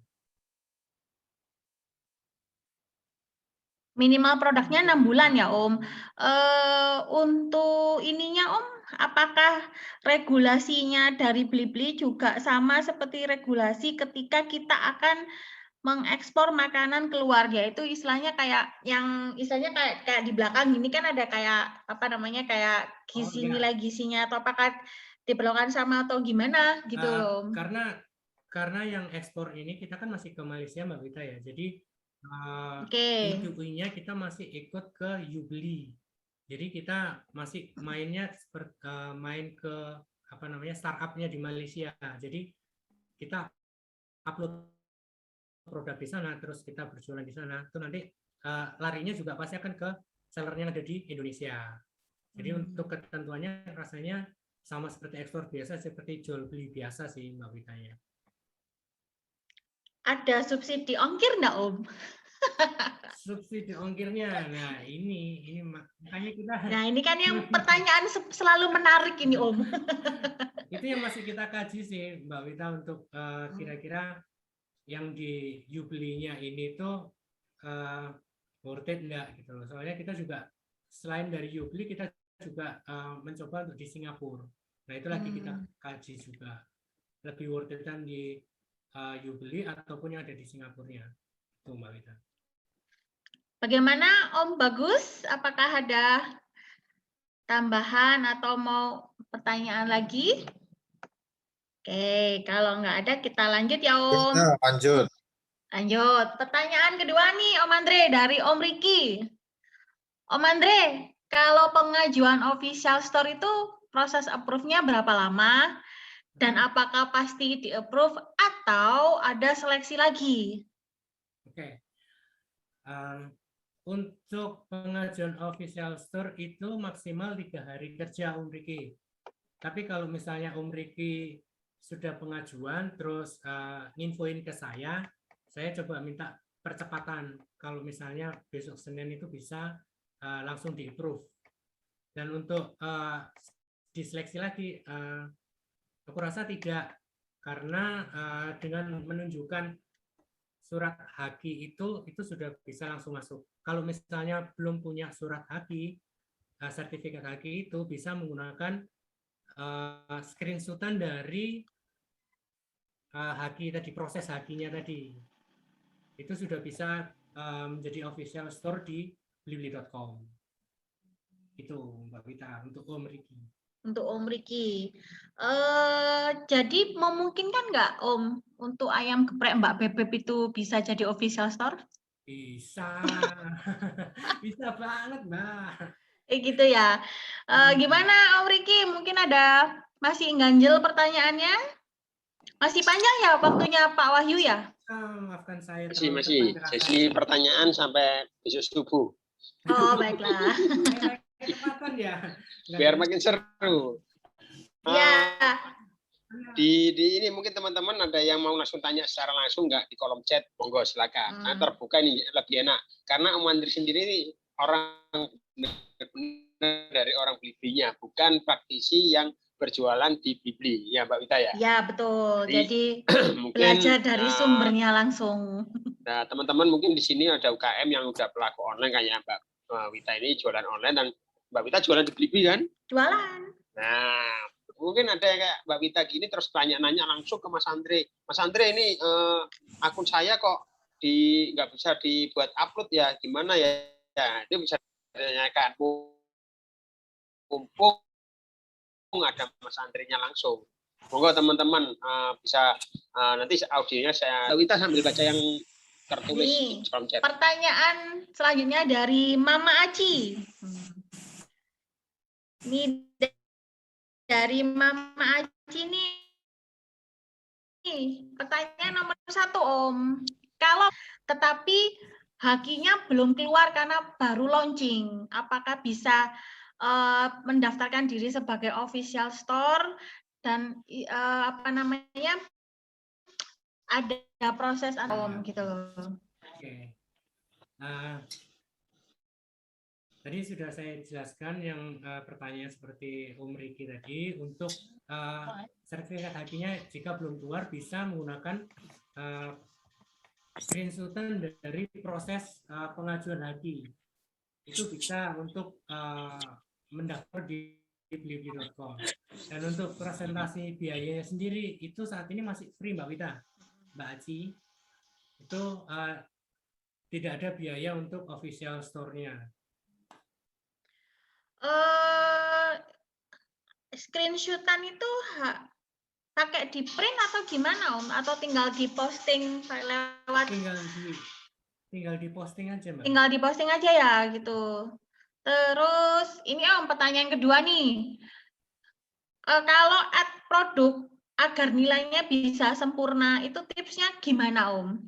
Minimal produknya 6 bulan ya Om. Untuk ininya Om, apakah regulasinya dari Blibli juga sama seperti regulasi ketika kita akan mengekspor makanan keluar, yaitu istilahnya kayak yang istilahnya kayak di belakang ini kan ada kayak apa namanya kayak gizi nilai gizinya atau apakah diperlukan sama atau gimana gitu loh. Karena yang ekspor ini kita kan masih ke Malaysia Mbak Wita ya. Jadi UBI-nya kita masih ikut ke Ubli. Jadi kita masih mainnya seperti main ke apa namanya startupnya di Malaysia. Jadi kita upload produk di sana, terus kita berjualan di sana. Itu nanti larinya juga pasti akan ke sellernya yang ada di Indonesia. Jadi untuk ketentuannya rasanya sama seperti ekspor biasa, seperti jual beli biasa sih Mbak Wita ya. Ada subsidi ongkir nggak Om? Subsidi ongkirnya, nah ini makanya kita. Nah ini kan yang pertanyaan selalu menarik ini Om. Itu yang masih kita kaji sih Mbak Wita untuk kira-kira yang di Ubli-nya ini tuh worth it enggak gitu loh. Soalnya kita juga selain dari Ubli kita juga mencoba untuk di Singapura. Nah itu lagi kita kaji juga lebih worth it kan di Ubli ataupun yang ada di Singapura-nya. Tuh Mbak Wita. Bagaimana Om Bagus? Apakah ada tambahan atau mau pertanyaan lagi? Oke, kalau nggak ada kita lanjut ya Om. Ya, lanjut. Lanjut. Pertanyaan kedua nih Om Andre dari Om Riki. Om Andre, kalau pengajuan official store itu proses approve-nya berapa lama? Dan apakah pasti di-approve atau ada seleksi lagi? Oke. Untuk pengajuan official store itu maksimal 3 hari kerja Om Riki. Tapi kalau misalnya Om Riki sudah pengajuan terus nginfoin ke saya coba minta percepatan. Kalau misalnya besok Senin itu bisa langsung di-approve. Dan untuk diseleksi lagi, aku rasa tidak. Karena dengan menunjukkan surat HQ itu sudah bisa langsung masuk. Kalau misalnya belum punya surat HQ, sertifikat HQ itu bisa menggunakan screenshotan dari HQ tadi, proses HQ-nya tadi. Itu sudah bisa menjadi official store di blibli.com. Itu Mbak Wita untuk Om Riki. Untuk Om Riki. Jadi memungkinkan nggak Om untuk ayam geprek Mbak Bebek itu bisa jadi official store? Bisa. Bisa banget Mbak. Gitu ya. Gimana Om Riki? Mungkin ada masih ganjel pertanyaannya? Masih panjang ya waktunya Pak Wahyu ya? Maafkan saya. Masih. Sesi pertanyaan sampai besok subuh. Oh, baiklah. Kesempatan ya. Biar makin seru. Ya. Di ini mungkin teman-teman ada yang mau langsung tanya secara langsung nggak di kolom chat, monggo silakan. Nah, terbuka ini lebih enak karena Om Andri sendiri ini orang dari orang Blibli-nya, bukan praktisi yang berjualan di Blibli, ya Mbak Wita ya. Ya betul. Jadi mungkin, belajar dari sumbernya langsung. Nah teman-teman mungkin di sini ada UKM yang udah pelaku online kayak Mbak Wita ini jualan online, dan Mbak Wita jualan di Blibli kan? Jualan. Nah, mungkin ada kayak Mbak Wita gini terus nanya langsung ke Mas Andre. Mas Andre ini akun saya kok nggak bisa dibuat upload ya, gimana ya? Ya, itu bisa ditanyakan. Mumpung ada Mas Andre-nya langsung. Monggo teman-teman bisa nanti audionya saya Wita sambil baca yang tertulis di kolom chat. Pertanyaan selanjutnya dari Mama Aci. Ini dari Mama Aci nih. Pertanyaan nomor 1 Om. Kalau tetapi HQ-nya belum keluar karena baru launching, apakah bisa mendaftarkan diri sebagai official store dan apa namanya ada proses Om gitu loh. Oke. Tadi sudah saya jelaskan yang pertanyaan seperti Om Riki tadi. Untuk sertifikat HQ-nya jika belum keluar bisa menggunakan screenshotan dari proses pengajuan HQ. Itu bisa untuk mendaftar di blibli.com. Dan untuk presentasi biayanya sendiri itu saat ini masih free Mbak Wita, Mbak Aci. itu tidak ada biaya untuk official store-nya. Screenshotan itu pakai di print atau gimana Om? Atau tinggal diposting lewat? Tinggal diposting aja Mbak. Tinggal diposting aja ya gitu. Terus ini Om, pertanyaan kedua nih. Kalau add produk agar nilainya bisa sempurna, itu tipsnya gimana Om?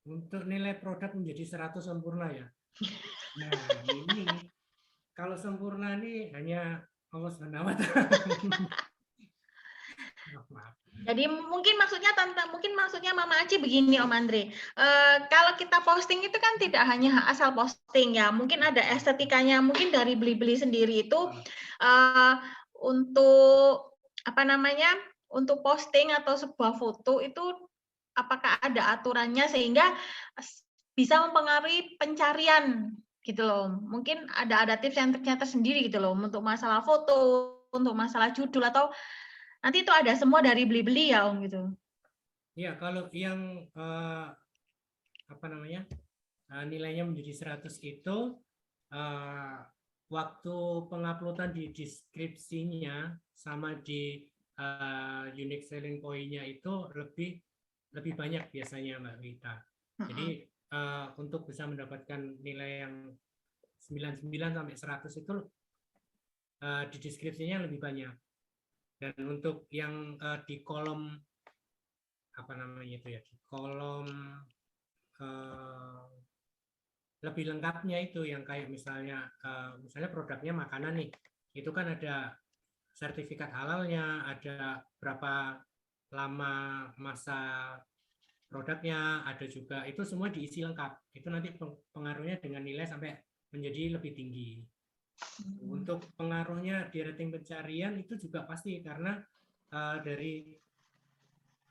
Untuk nilai produk menjadi 100 sempurna ya. Nah, ini kalau sempurna ini hanya Allah SWT. Jadi mungkin maksudnya Mama Aci begini Om Andre. Kalau kita posting itu kan tidak hanya asal posting ya, mungkin ada estetikanya. Mungkin dari beli-beli sendiri itu untuk apa namanya? Untuk posting atau sebuah foto itu apakah ada aturannya sehingga bisa mempengaruhi pencarian gitu loh. Mungkin ada tips yang ternyata sendiri gitu loh untuk masalah foto, untuk masalah judul atau nanti itu ada semua dari beli-beli ya Om gitu. Ya, kalau yang nilainya menjadi 100 itu waktu penguploadan di deskripsinya sama di unique selling point-nya itu lebih banyak biasanya Mbak Wita. Jadi untuk bisa mendapatkan nilai yang 99 sampai 100 itu di deskripsinya lebih banyak. Dan untuk yang di kolom di kolom lebih lengkapnya itu yang kayak misalnya produknya makanan nih, itu kan ada sertifikat halalnya, ada berapa lama masa produknya, ada juga itu semua diisi lengkap. Itu nanti pengaruhnya dengan nilai sampai menjadi lebih tinggi. Untuk pengaruhnya di rating pencarian itu juga pasti karena dari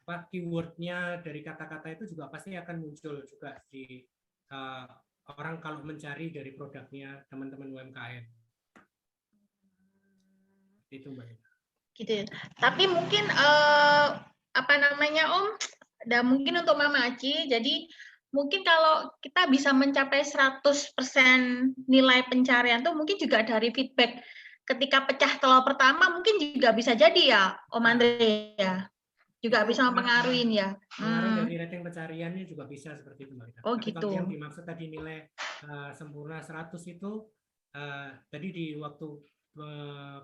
keywordnya, dari kata-kata itu juga pasti akan muncul juga di orang kalau mencari dari produknya teman-teman UMKM. Itu Mbak. Gitu. Tapi mungkin Om, dan mungkin untuk Mama Aci, jadi mungkin kalau kita bisa mencapai 100% nilai pencarian tuh mungkin juga dari feedback ketika pecah telur pertama mungkin juga bisa jadi ya Om Andre ya. Juga bisa mempengaruhi ya. Pengaruh dari rating pencariannya juga bisa seperti itu Mbak. Oh tapi gitu. Kalau yang dimaksud tadi nilai sempurna 100 itu tadi di waktu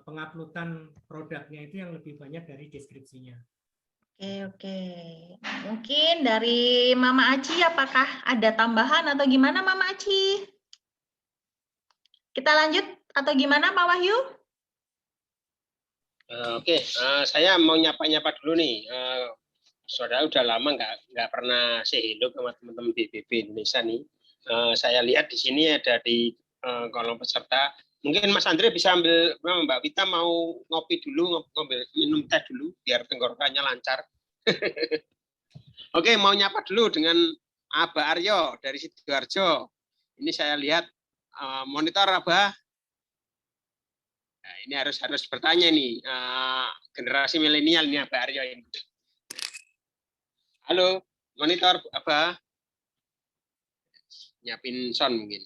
penguploadan produknya itu yang lebih banyak dari deskripsinya. Oke. Mungkin dari Mama Aci apakah ada tambahan atau gimana Mama Aci? Kita lanjut atau gimana Pak Wahyu? Oke, saya mau nyapa-nyapa dulu nih. Saudara udah lama nggak pernah say hello sama teman-teman BBB Indonesia nih. Saya lihat di sini ada di kolom peserta. Mungkin Mas Andre bisa ambil, Mbak Wita mau ngopi dulu, minum teh dulu biar tenggorokannya lancar. Oke, mau nyapa dulu dengan Aba Aryo dari Sidoarjo. Ini saya lihat monitor Aba. Nah, ini harus bertanya nih generasi milenial ini Aba Aryo ini. Halo, monitor Aba. Nyiapin sound mungkin.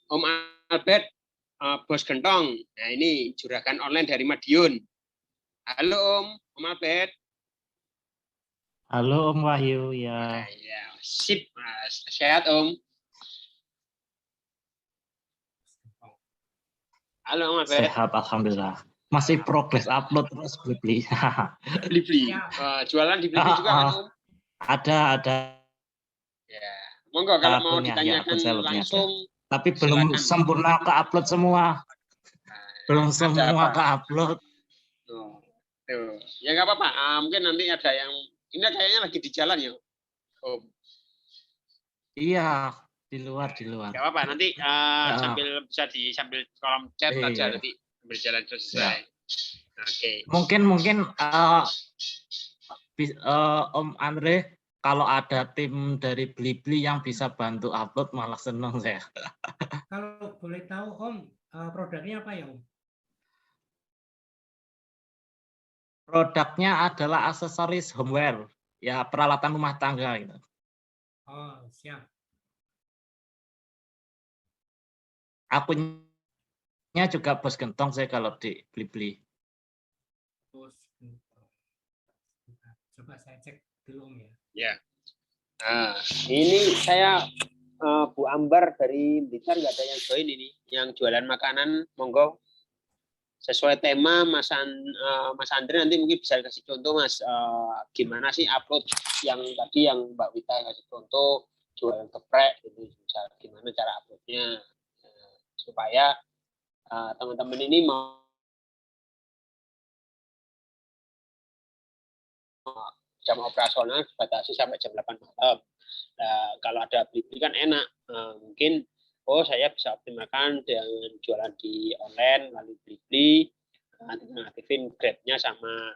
Om Albert, Bos Gentong. Nah, ini juragan online dari Madiun. Halo Om Albert. Halo Om Wahyu, ya. Ya, sip, Mas. Sehat Om. Halo Om Albert. Sehat, alhamdulillah. Masih progres upload terus Blibli. Blibli. Jualan di Blibli juga kan Om? Ada. Ya, monggo kalau mau ditanyakan langsung. Tapi belum sempurna ke upload semua. Belum semua ke upload. Tuh. Ya nggak apa-apa. Mungkin nanti ada yang ini kayaknya lagi di jalan ya, Om. Iya, di luar. Nggak apa-apa. Nanti sambil kolom chat aja nanti berjalan selesai. Oke. Mungkin Om Andre, kalau ada tim dari Blibli yang bisa bantu upload malah seneng saya. Kalau boleh tahu Om, produknya apa ya Om? Produknya adalah aksesoris homeware. ya peralatan rumah tangga gitu. Oh, siap. Akunnya juga Bos Gentong saya kalau di Blibli. Bos Gentong. Coba saya cek dulu Om ya. Ya. Nah, ini saya Bu Ambar dari Blitar nggak ada yang join ini, yang jualan makanan, monggo. Sesuai tema Mas Andre nanti mungkin bisa kasih contoh Mas, gimana sih upload yang tadi yang Mbak Wita kasih contoh jualan geprek gitu, gimana cara uploadnya supaya teman-teman ini mau jam operasional dibatasi sampai jam 8 malam. Nah, kalau ada Blibli kan enak, mungkin saya bisa optimalkan dengan jualan di online melalui Blibli, nanti ngaktifin Grab-nya sama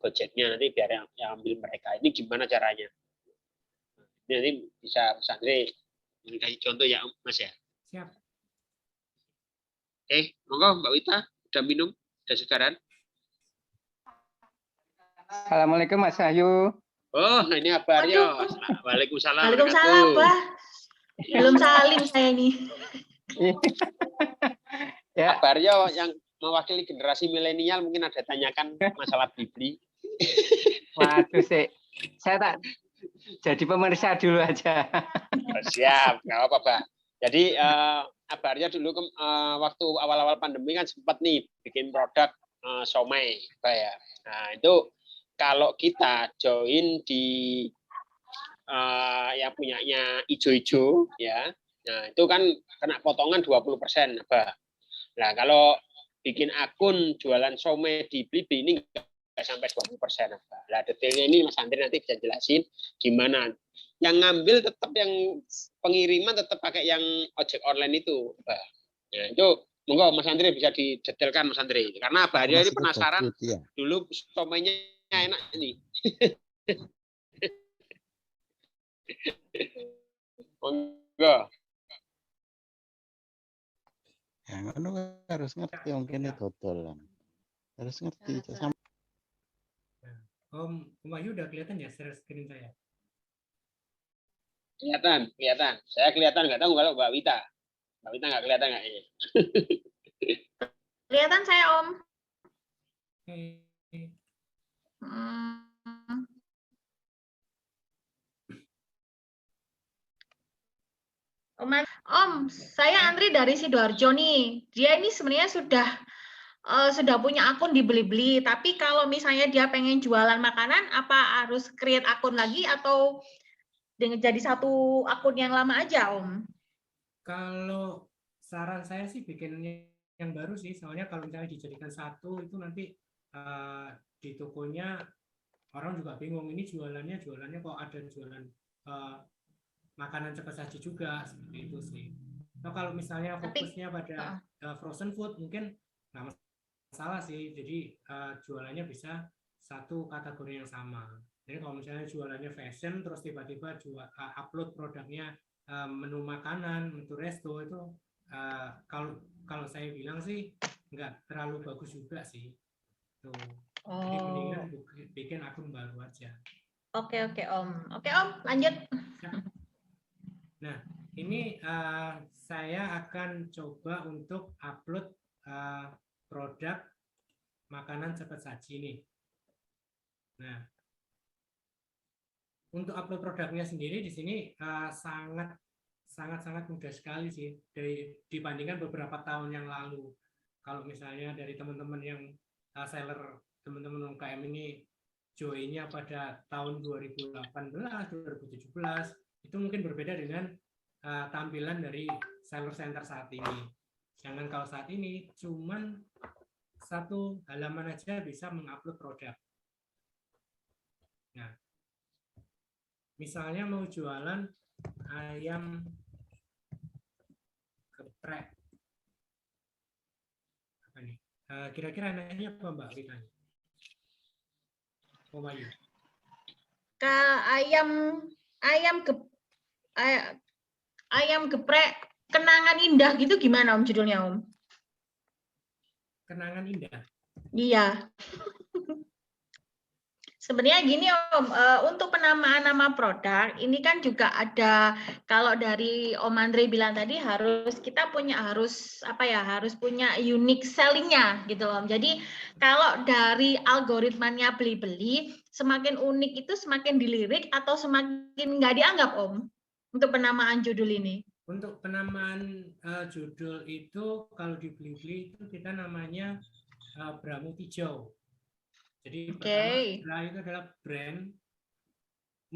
Gojek-nya, nanti biar yang ambil mereka. Ini gimana caranya? Nanti bisa Mas Andre kasih contoh ya Mas ya. Siap. Monggo Mbak Wita, udah minum, udah segaran? Assalamualaikum Mas Ayu. Oh, ini Abah Aryo. Waalaikumsalam. Waalaikumsalam, Bah. Belum salim saya ini. Ya. Abah Aryo yang mewakili generasi milenial mungkin ada tanyakan masalah Blibli. Waduh, saya tak jadi pemeriksa dulu aja. Siap, nggak apa-apa, Pak. Jadi Abah Aryo dulu waktu awal-awal pandemi kan sempat nih bikin produk somai, Pak ya. Nah, itu kalau kita join di yang punyanya ijo-ijo ya, nah itu kan kena potongan 20%, Abah. Nah, kalau bikin akun jualan somai di Blibli ini nggak sampai 20%, Abah. Nah, detailnya ini Mas Andri nanti bisa jelasin gimana. Yang ngambil tetap yang pengiriman tetap pakai yang ojek online itu, Abah. Nah, itu monggo Mas Andri bisa didetailkan Mas Andri. Karena Abah Aryo ini penasaran dulu somainya enak ini. Monggo. Ya, ngono harus ngerti mungkin itu dodolan. Harus ngerti. Om Ayu udah kelihatan ya share screen saya? Kelihatan. Saya kelihatan, nggak tahu kalau Mbak Wita. Mbak Wita nggak kelihatan nggak ini? Kelihatan saya, Om. Om, saya Andri dari Sidoarjo nih. Dia ini sebenarnya sudah punya akun di Blibli, tapi kalau misalnya dia pengen jualan makanan, apa harus create akun lagi atau dengan jadi satu akun yang lama aja, Om? Kalau saran saya sih bikin yang baru sih, soalnya kalau misalnya dijadikan satu itu nanti di tokonya orang juga bingung ini jualannya kok ada jualan makanan cepat saji juga, seperti itu sih. Nah, kalau misalnya fokusnya pada frozen food mungkin nggak masalah sih, jadi jualannya bisa satu kategori yang sama. Jadi kalau misalnya jualannya fashion terus tiba-tiba upload produknya menu makanan, menu resto itu kalau saya bilang sih nggak terlalu bagus juga sih. Tuh. Jadi mendingan bikin akun baru aja. Oke Om. Oke Om, lanjut. Nah, ini saya akan coba untuk upload produk makanan cepat saji nih. Nah, untuk upload produknya sendiri di sini sangat mudah sekali sih dibandingkan beberapa tahun yang lalu. Kalau misalnya dari teman-teman yang seller, teman-teman UMKM ini joinnya pada tahun 2018, 2017, itu mungkin berbeda dengan tampilan dari seller center saat ini. Sedangkan kalau saat ini cuman satu halaman aja bisa mengupload produk. Nah, misalnya mau jualan ayam geprek. Apa nih? Kira-kira nanya apa Mbak Wita? Om Ayu. Ayam geprek kenangan indah gitu gimana Om judulnya Om? Kenangan indah? Iya. Sebenarnya gini Om, untuk penamaan nama produk ini kan juga ada, kalau dari Om Andre bilang tadi kita harus punya unique selling-nya gitu Om. Jadi kalau dari algoritmanya beli-beli, semakin unik itu semakin dilirik atau semakin nggak dianggap Om untuk penamaan judul ini? Untuk penamaan judul itu kalau di Blibli itu kita namanya Bramu Hijau. Jadi pertama Bra itu adalah brand,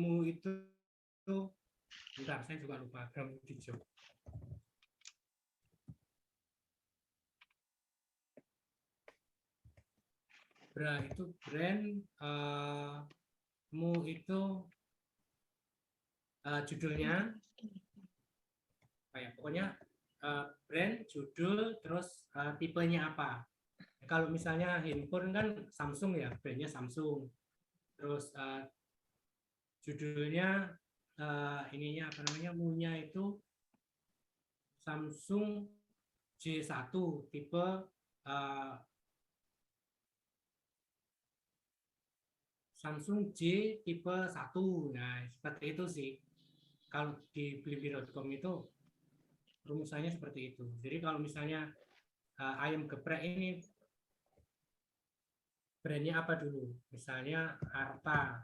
Mu itu bentar saya juga lupa, Bramu Hijau. Bra itu brand, Mu itu judulnya, pokoknya brand, judul, terus tipenya apa. Kalau misalnya handphone kan Samsung ya, brandnya Samsung. Terus judulnya ininya apa namanya, Mu-nya itu Samsung J1 tipe Samsung J tipe 1. Nah, seperti itu sih. Kalau di blibli.com itu rumusannya seperti itu. Jadi kalau misalnya ayam geprek ini brandnya apa dulu? Misalnya Arta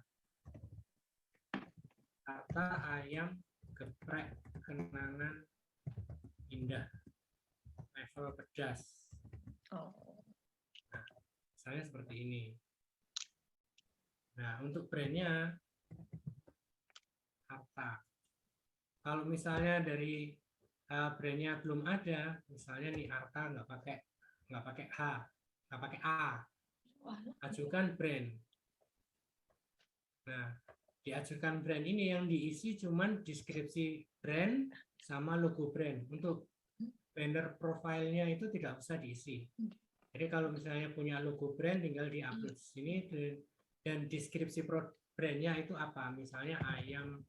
ayam geprek kenangan indah level pedas. Nah, misalnya seperti ini. Nah, untuk brandnya Arta. Kalau misalnya dari brandnya belum ada, misalnya nih Arta nggak pakai H, nggak pakai A, ajukan brand. Nah, diajukan brand ini yang diisi cuman deskripsi brand sama logo brand. Untuk banner profilnya itu tidak usah diisi. Jadi kalau misalnya punya logo brand tinggal di-upload sini, dan deskripsi brandnya itu apa? Misalnya ayam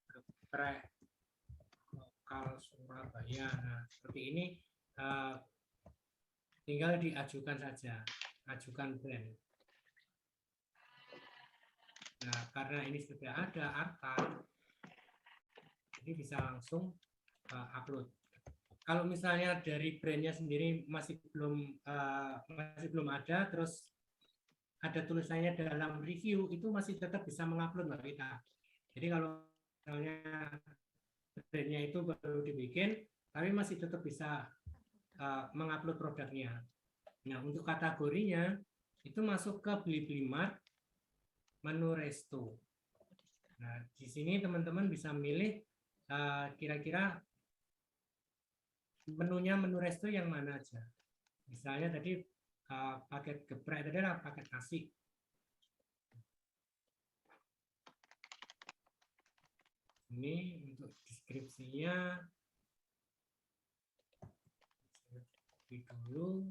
geprek lokal Surabaya. Nah, seperti ini tinggal diajukan saja, ajukan brand. Nah, karena ini sudah ada Arta, jadi bisa langsung upload. Kalau misalnya dari brandnya sendiri masih belum ada, terus ada tulisannya dalam review, itu masih tetap bisa mengupload Mbak Rita. Jadi kalau misalnya brandnya itu baru dibikin, tapi masih tetap bisa mengupload produknya. Nah, untuk kategorinya itu masuk ke Blibli Mart, menu resto. Nah, di sini teman-teman bisa milih kira-kira menunya menu resto yang mana aja. Misalnya tadi paket geprek tadi adalah paket nasi. Ini untuk deskripsinya dulu.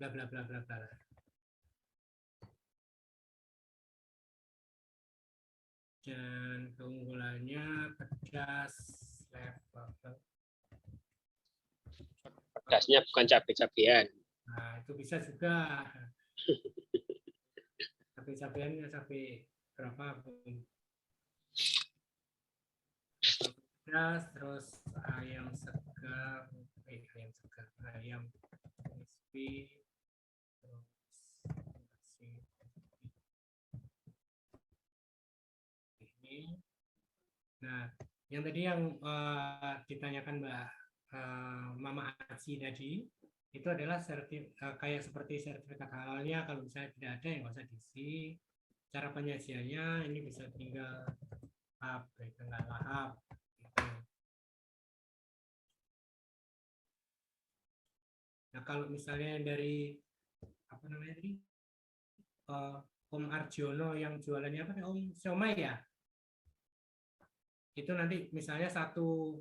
Bla bla bla bla bla. Dan keunggulannya pedas level. Pedasnya bukan cabai-cabean. Nah, itu bisa juga. Cabai-cabeannya cabai berapa pun. Pedas, terus ayam segar, ayam crispy, terus ini. Nah, yang tadi yang ditanyakan Mbak Mama Aci tadi, itu adalah kayak seperti sertifikat halalnya. Kalau misalnya tidak ada, yang nggak usah diisi. Cara penyajiannya ini bisa tinggal tinggal lahap. Gitu. Nah, kalau misalnya dari apa namanya tadi, Om Arjono yang jualannya apa? Om Siomay ya? Itu nanti misalnya satu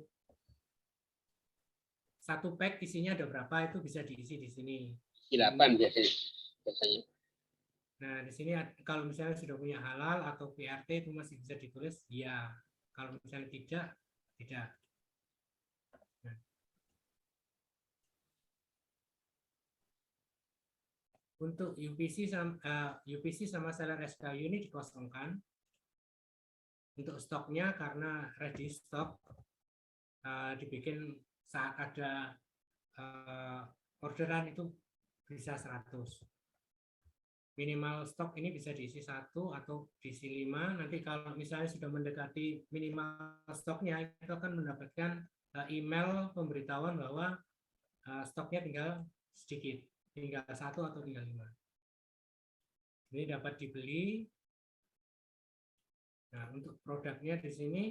satu pack isinya ada berapa itu bisa diisi di sini. 8 biasanya. Nah, di sini kalau misalnya sudah punya halal atau PRT itu masih bisa ditulis ya. Kalau misalnya tidak. Nah. Untuk UPC sama seller SKU ini dikosongkan. Untuk stoknya karena ready stock dibikin saat ada orderan itu bisa 100. Minimal stok ini bisa diisi 1 atau diisi 5. Nanti kalau misalnya sudah mendekati minimal stoknya itu akan mendapatkan email pemberitahuan bahwa stoknya tinggal sedikit, tinggal 1 atau tinggal 5. Ini dapat dibeli. Nah, untuk produknya di sini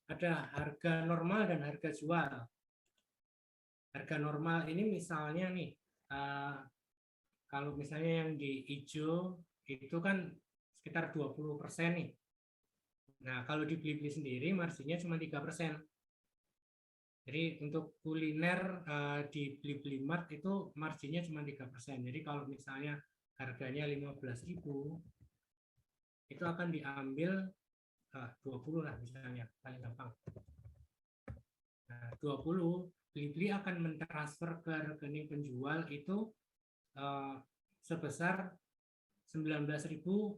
ada harga normal dan harga jual. Harga normal ini misalnya nih, kalau misalnya yang di hijau itu kan sekitar 20% nih. Nah, kalau di Blibli sendiri marginnya cuma 3%. Jadi untuk kuliner di Blibli Mart itu marginnya cuma 3%. Jadi kalau misalnya harganya 15.000 itu akan diambil 20 lah misalnya, paling gampang. Nah, 20 Blibli akan mentransfer ke rekening penjual itu sebesar 19.400.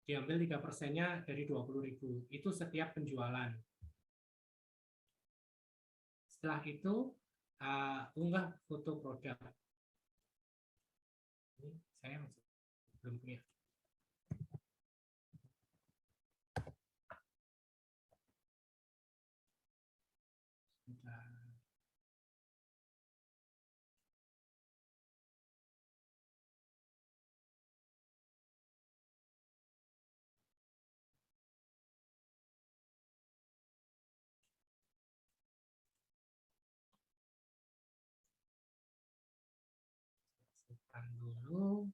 Diambil 3%-nya dari 20.000. Itu setiap penjualan. Setelah itu unggah foto produk. Ini saya belum punya. Simpan dulu.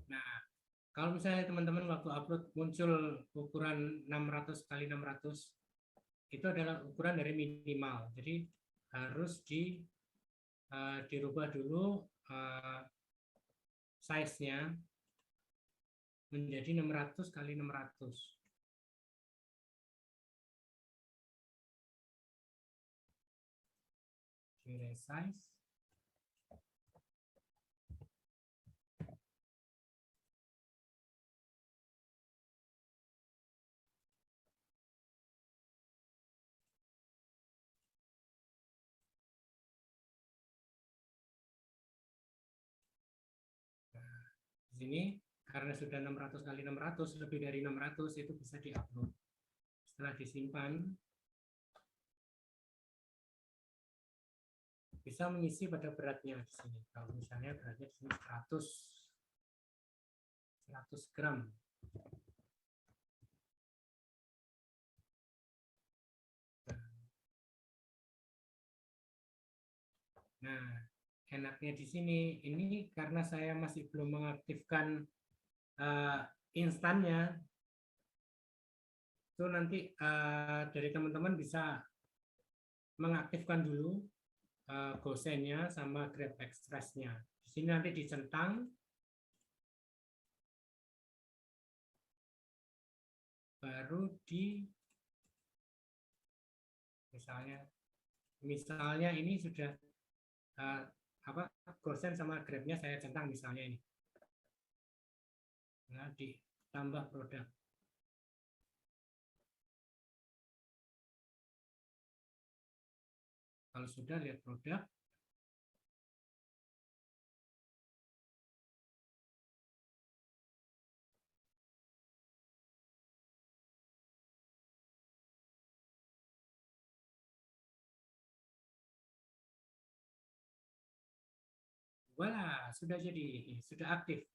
Nah, kalau misalnya teman-teman waktu upload muncul ukuran 600 x 600, itu adalah ukuran dari minimal. Jadi harus dirubah dulu size-nya menjadi 600 x 600. Resize. Di sini karena sudah 600 x 600, lebih dari 600 itu bisa diupload. Setelah disimpan, bisa mengisi pada beratnya di sini. Kalau misalnya beratnya di sini 100 gram. Nah, enaknya di sini, ini karena saya masih belum mengaktifkan instannya, itu nanti dari teman-teman bisa mengaktifkan dulu GoSend-nya sama Grab Express-nya. Di sini nanti dicentang, baru misalnya ini sudah GoSend sama Grab-nya saya centang misalnya ini. Nah, ditambah produk. Kalau sudah lihat produk, Wala, sudah jadi, sudah aktif.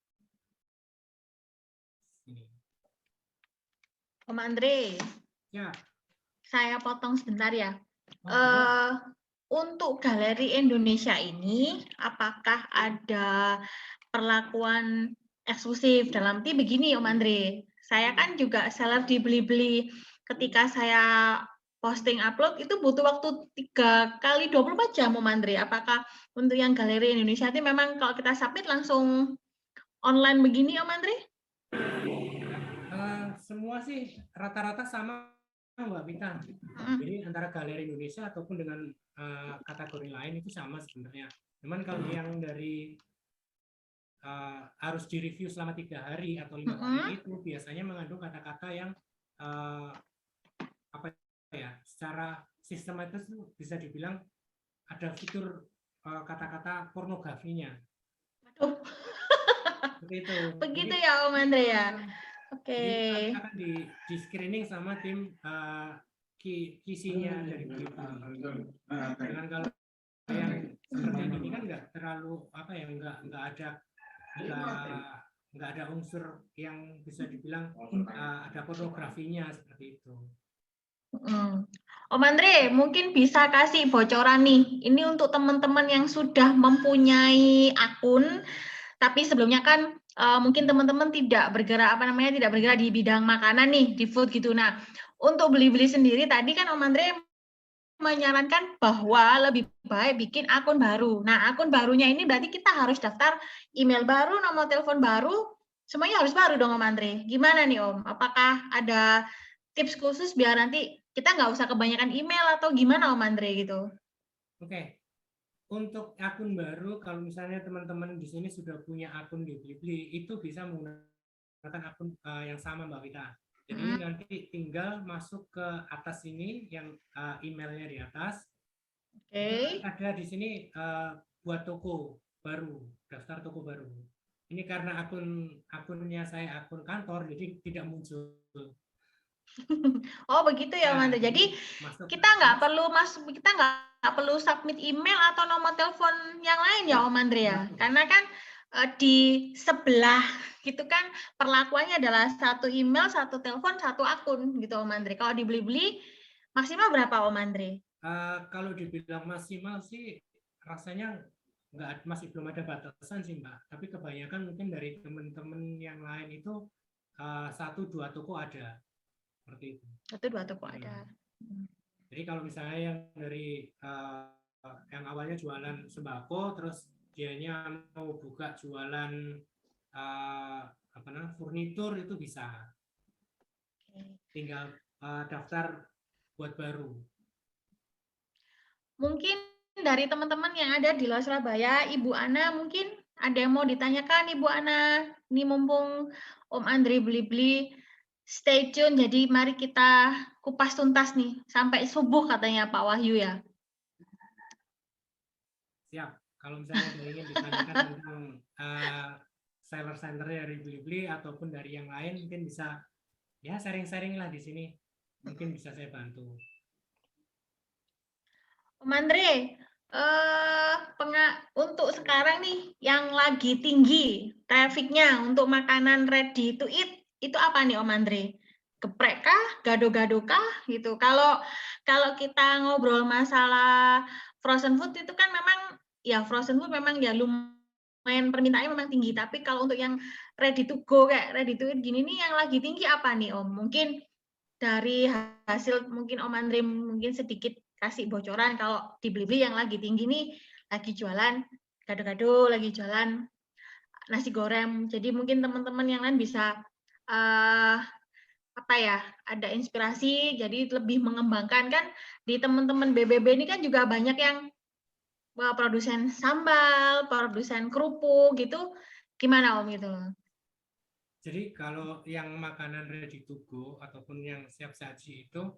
Ini. Om Andre, Ya. saya potong sebentar ya. Oh, Untuk Galeri Indonesia ini, apakah ada perlakuan eksklusif? Dalam arti begini, Om Andre. Saya kan juga seller di Blibli. Ketika saya posting upload itu butuh waktu 3 kali 24 jam, Om Andre. Apakah untuk yang Galeri Indonesia itu memang kalau kita submit langsung online begini, Om Andre? semua sih rata-rata sama, Mbak Bita. Jadi antara Galeri Indonesia ataupun dengan kategori lain itu sama sebenarnya. Cuman kalau yang dari harus direview selama 3 hari atau 5 hari itu biasanya mengandung kata-kata yang apa ya, secara sistematis bisa dibilang ada fitur kata-kata pornografinya. Aduh. Begitu. Begitu ya, Om Andre ya. Oke. Jadi akan di screening sama tim kisinya dari Blibli. Dengan kalau yang seperti ini kan nggak terlalu apa ya, nggak ada unsur yang bisa dibilang ada pornografinya seperti itu. Om Andre, mungkin bisa kasih bocoran nih. Ini untuk teman-teman yang sudah mempunyai akun, tapi sebelumnya kan mungkin teman-teman tidak bergerak di bidang makanan nih, di food gitu. Nah, untuk Blibli sendiri tadi kan Om Andre menyarankan bahwa lebih baik bikin akun baru. Nah, akun barunya ini berarti kita harus daftar email baru, nomor telepon baru, semuanya harus baru dong, Om Andre. Gimana nih, Om? Apakah ada tips khusus biar nanti kita nggak usah kebanyakan email atau gimana, Om Andre gitu? Oke. Untuk akun baru, kalau misalnya teman-teman di sini sudah punya akun di Blibli, itu bisa menggunakan akun yang sama, Mbak Wita. Jadi nanti tinggal masuk ke atas ini yang emailnya di atas. Itu ada di sini buat toko baru, daftar toko baru. Ini karena akunnya saya akun kantor, jadi tidak muncul. Oh begitu ya, Om Andre. Jadi kita nggak perlu submit email atau nomor telepon yang lain ya, Om Andre ya. Karena kan di sebelah gitu kan perlakuannya adalah 1 email, 1 telepon, 1 akun gitu, Om Andre. Kalau di Blibli maksimal berapa, Om Andre? Kalau dibilang maksimal sih rasanya masih belum ada batasan sih, Mbak. Tapi kebanyakan mungkin dari teman-teman yang lain itu 1-2 toko ada. Seperti itu. 1-2 toko ada. Jadi kalau misalnya yang dari yang awalnya jualan sembako, terus dianya mau buka jualan furnitur itu bisa. Tinggal daftar buat baru. Mungkin dari teman-teman yang ada di luar Surabaya, Ibu Ana mungkin ada yang mau ditanyakan, Ibu Ana. Ini mumpung Om Andre Blibli. Stay tune, jadi mari kita kupas tuntas nih, sampai subuh katanya Pak Wahyu ya. Siap, kalau misalnya ada ingin ditanyakan tentang seller center dari Blibli ataupun dari yang lain, mungkin bisa ya sharing-sharing lah di sini, mungkin bisa saya bantu. Om Andre, untuk sekarang nih yang lagi tinggi trafficnya untuk makanan ready to eat, itu apa nih Om Andre? Geprek kah? Gado-gado kah? Gitu. Kalau kita ngobrol masalah frozen food itu kan memang ya frozen food memang ya lumayan permintaannya memang tinggi. Tapi kalau untuk yang ready to go kayak ready to eat gini nih yang lagi tinggi apa nih Om? Mungkin dari hasil mungkin Om Andre mungkin sedikit kasih bocoran kalau di Blibli yang lagi tinggi nih lagi jualan gado-gado, lagi jualan nasi goreng. Jadi mungkin teman-teman yang lain bisa ada inspirasi, jadi lebih mengembangkan kan di teman-teman BBB ini kan juga banyak yang produsen sambal, produsen kerupuk gitu. Gimana Om gitu? Jadi kalau yang makanan ready to go ataupun yang siap saji itu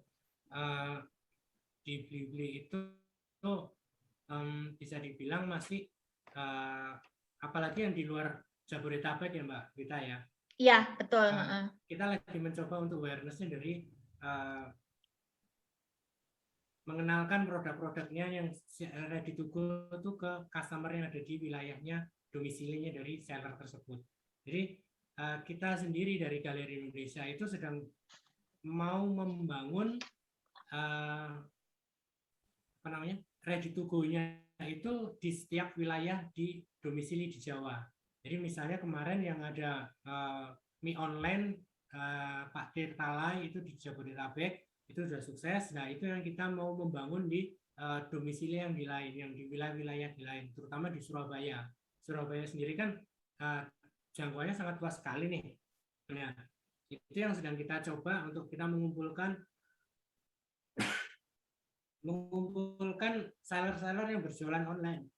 di Blibli itu bisa dibilang masih apalagi yang di luar Jabodetabek ya Mbak Wita ya. Iya betul. Kita lagi mencoba untuk awareness-nya dari mengenalkan produk-produknya yang ready to go itu ke customer yang ada di wilayahnya, domisilinya dari seller tersebut. Jadi kita sendiri dari Galeri Indonesia itu sedang mau membangun apa namanya, ready to go-nya itu di setiap wilayah di domisili di Jawa. Jadi misalnya kemarin yang ada mie online Pak Tirtalai itu di Jabodetabek itu sudah sukses. Nah, itu yang kita mau membangun di domisili yang di lain, yang di wilayah-wilayah di lain, terutama di Surabaya. Surabaya sendiri kan jangkauannya sangat luas sekali nih. Nah, itu yang sedang kita coba untuk kita mengumpulkan seller-seller yang berjualan online.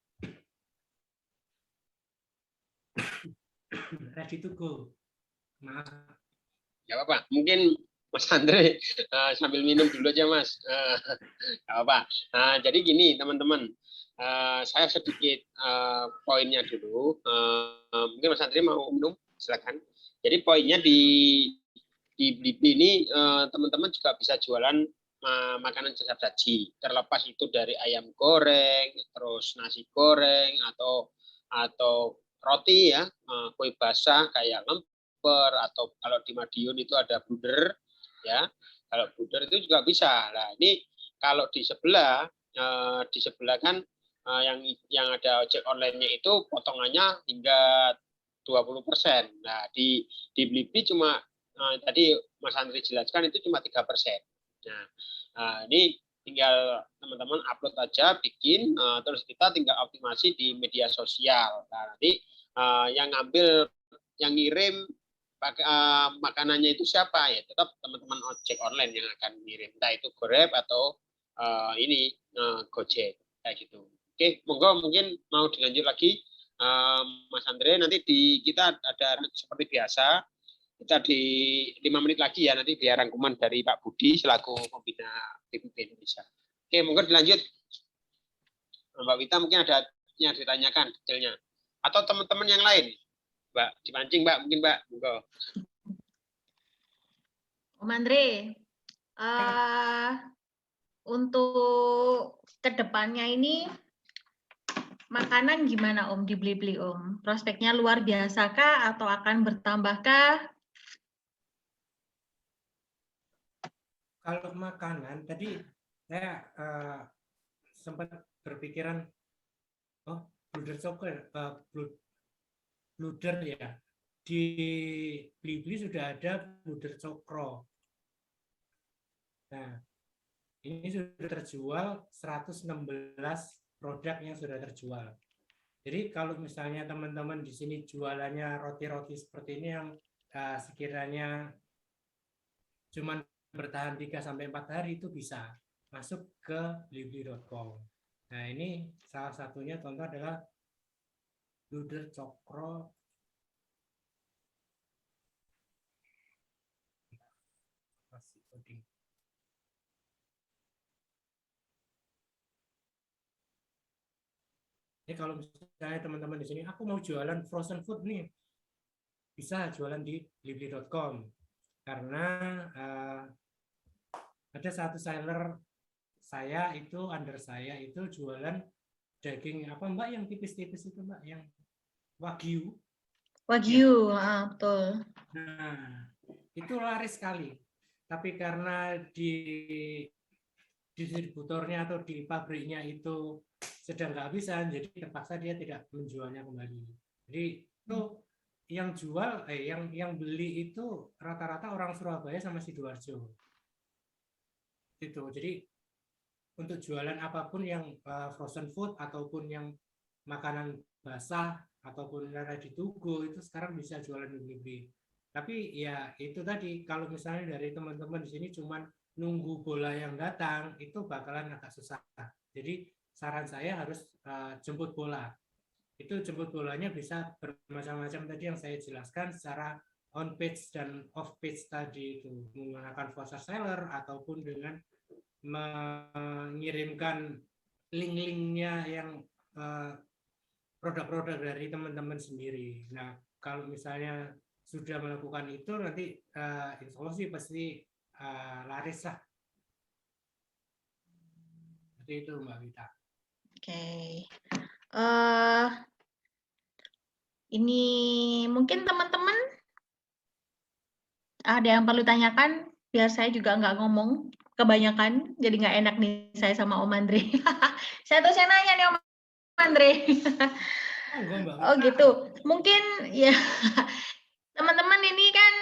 Ready to go. Maaf. Ya apa-apa. Mungkin Mas Andre sambil minum dulu aja Mas. Gak apa-apa. Jadi gini teman-teman, saya sedikit poinnya dulu. Mungkin Mas Andre mau minum, silakan. Jadi poinnya di Blibli ini teman-teman juga bisa jualan makanan cepat saji, terlepas itu dari ayam goreng, terus nasi goreng atau roti ya, kue basah kayak lemper, atau kalau di Madiun itu ada bluder ya. Kalau bluder itu juga bisa. Nah, ini kalau di sebelah kan yang ada ojek online-nya itu potongannya hingga 20%. Nah, di Blibli cuma tadi Mas Andri jelaskan itu cuma 3%. Nah, ini tinggal teman-teman upload aja, bikin, terus kita tinggal optimasi di media sosial. Nah, nanti yang ngambil, yang ngirim makanannya itu siapa? Ya tetap teman-teman ojek online yang akan ngirim, entah itu Grab atau Gojek, kayak gitu. Oke, monggo mungkin mau dilanjut lagi, Mas Andre. Nanti kita ada seperti biasa. Kita di 5 menit lagi ya, nanti biar rangkuman dari Pak Budi selaku pembina PPP Indonesia. Oke, monggo dilanjut. Mbak Wita mungkin ada yang ditanyakan detailnya. Atau teman-teman yang lain. Mbak, dipancing Mbak, mungkin Mbak. Monggo. Om Andre, untuk kedepannya ini makanan gimana Om di Blibli Om? Prospeknya luar biasa kah atau akan bertambah kah? Kalau makanan tadi saya sempat berpikiran, bluder coklat, bluder ya. Di Blibli sudah ada bluder cokro. Nah, ini sudah terjual 116 produk yang sudah terjual. Jadi kalau misalnya teman-teman di sini jualannya roti-roti seperti ini yang sekiranya cuman bertahan 3-4 hari, itu bisa masuk ke blibli.com. Nah, ini salah satunya contoh adalah bluder cokro. Ini kalau misalnya teman-teman di sini, aku mau jualan frozen food nih, bisa jualan di blibli.com. Karena ada satu seller saya itu, under saya itu jualan daging apa Mbak yang tipis-tipis itu Mbak, yang wagyu. Wagyu, ya. Betul. Nah, itu laris sekali. Tapi karena di distributornya atau di pabriknya itu sedang kehabisan, jadi terpaksa dia tidak menjualnya kembali. Jadi itu yang jual, yang beli itu rata-rata orang Surabaya sama Sidoarjo. Itu. Jadi untuk jualan apapun yang frozen food ataupun yang makanan basah ataupun ready to go itu sekarang bisa jualan di Blibli. Tapi ya itu tadi, kalau misalnya dari teman-teman di sini cuman nunggu bola yang datang, itu bakalan agak susah. Jadi saran saya harus jemput bola. Itu jemput bolanya bisa bermacam-macam tadi yang saya jelaskan secara on page dan off page tadi, itu menggunakan voucher seller ataupun dengan mengirimkan link-linknya yang produk-produk dari teman-teman sendiri. Nah, kalau misalnya sudah melakukan itu, nanti insya Allah sih pasti laris lah. Seperti itu Mbak Wita. Oke. Ini mungkin teman-teman ada yang perlu tanyakan, biar saya juga nggak ngomong kebanyakan, jadi nggak enak nih saya sama Om Andre. Saya nanya nih Om Andre. Oh gitu. Mungkin ya teman-teman ini kan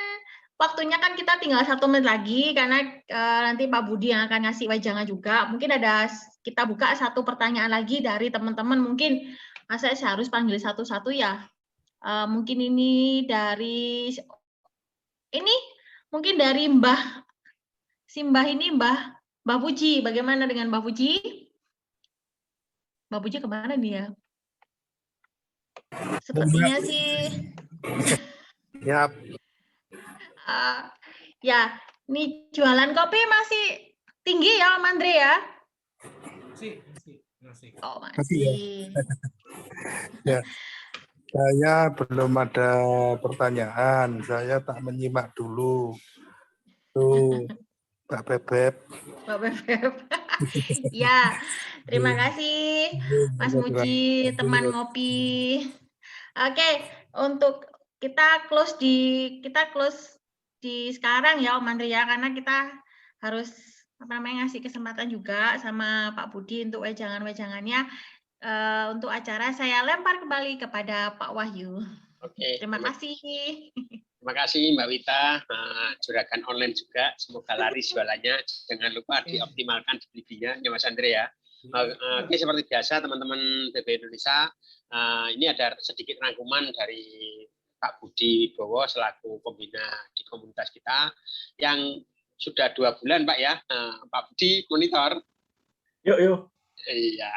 waktunya kan kita tinggal 1 menit lagi karena nanti Pak Budi yang akan ngasih wejangan juga. Mungkin kita buka 1 pertanyaan lagi dari teman-teman. Mungkin masa saya harus panggil satu-satu ya. Mungkin ini dari mungkin dari Mbah Puji. Bagaimana dengan Mbah Puji? Mbah Puji kemana nih ya? Sepertinya sih. Ya. Ya, ini jualan kopi masih tinggi ya Om Andre ya? Masih. Oh, masih. Ya. Saya belum ada pertanyaan, saya tak menyimak dulu. Tuh, Mbak Bebep. Mbak Bebep. Ya, terima kasih Mas Muji, teman ngopi. Oke, untuk kita close di sekarang ya Om Andre ya, karena kita harus ngasih kesempatan juga sama Pak Budi untuk wejangannya. Untuk acara saya lempar kembali kepada Pak Wahyu. Oke. Terima kasih. Terima kasih Mbak Wita. Juragan online juga, semoga laris jualannya. Jangan lupa dioptimalkan delivery-nya ya Mas Andre ya. Oke, seperti biasa teman-teman BB Indonesia, ini ada sedikit rangkuman dari Pak Budi Bowo selaku pembina di komunitas kita yang sudah 2 bulan Pak ya. Pak Budi monitor. Yuk. Iya,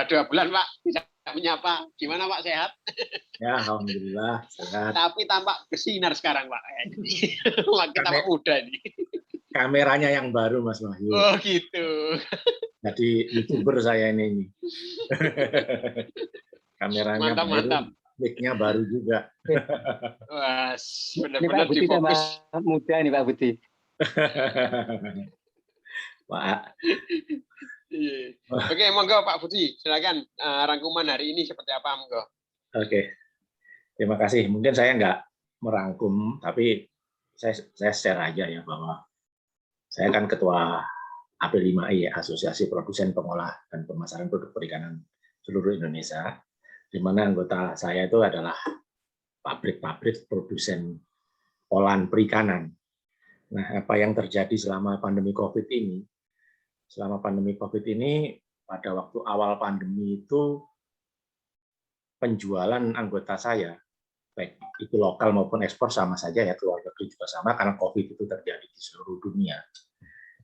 2 bulan Pak tidak menyapa. Gimana Pak, sehat? Ya, alhamdulillah sehat. Tapi tampak bersinar sekarang Pak. Makin tampak muda ini. Kameranya yang baru Mas Wahyu. Oh gitu. Jadi YouTuber saya ini. Kameranya mantap. Mic-nya baru juga. Wah, benar-benar difokus. Muda nih Pak Budi. Pak. Oke, monggo Pak Budi, silakan rangkuman hari ini seperti apa, monggo. Oke, terima kasih. Mungkin saya nggak merangkum, tapi saya share aja ya bahwa saya kan ketua AP5I, Asosiasi Produsen Pengolah dan Pemasaran Produk Perikanan seluruh Indonesia, di mana anggota saya itu adalah pabrik-pabrik produsen olahan perikanan. Nah, apa yang terjadi selama pandemi COVID ini? Selama pandemi COVID ini, pada waktu awal pandemi itu, penjualan anggota saya, baik itu lokal maupun ekspor sama saja ya, keluar negeri juga sama, karena COVID itu terjadi di seluruh dunia.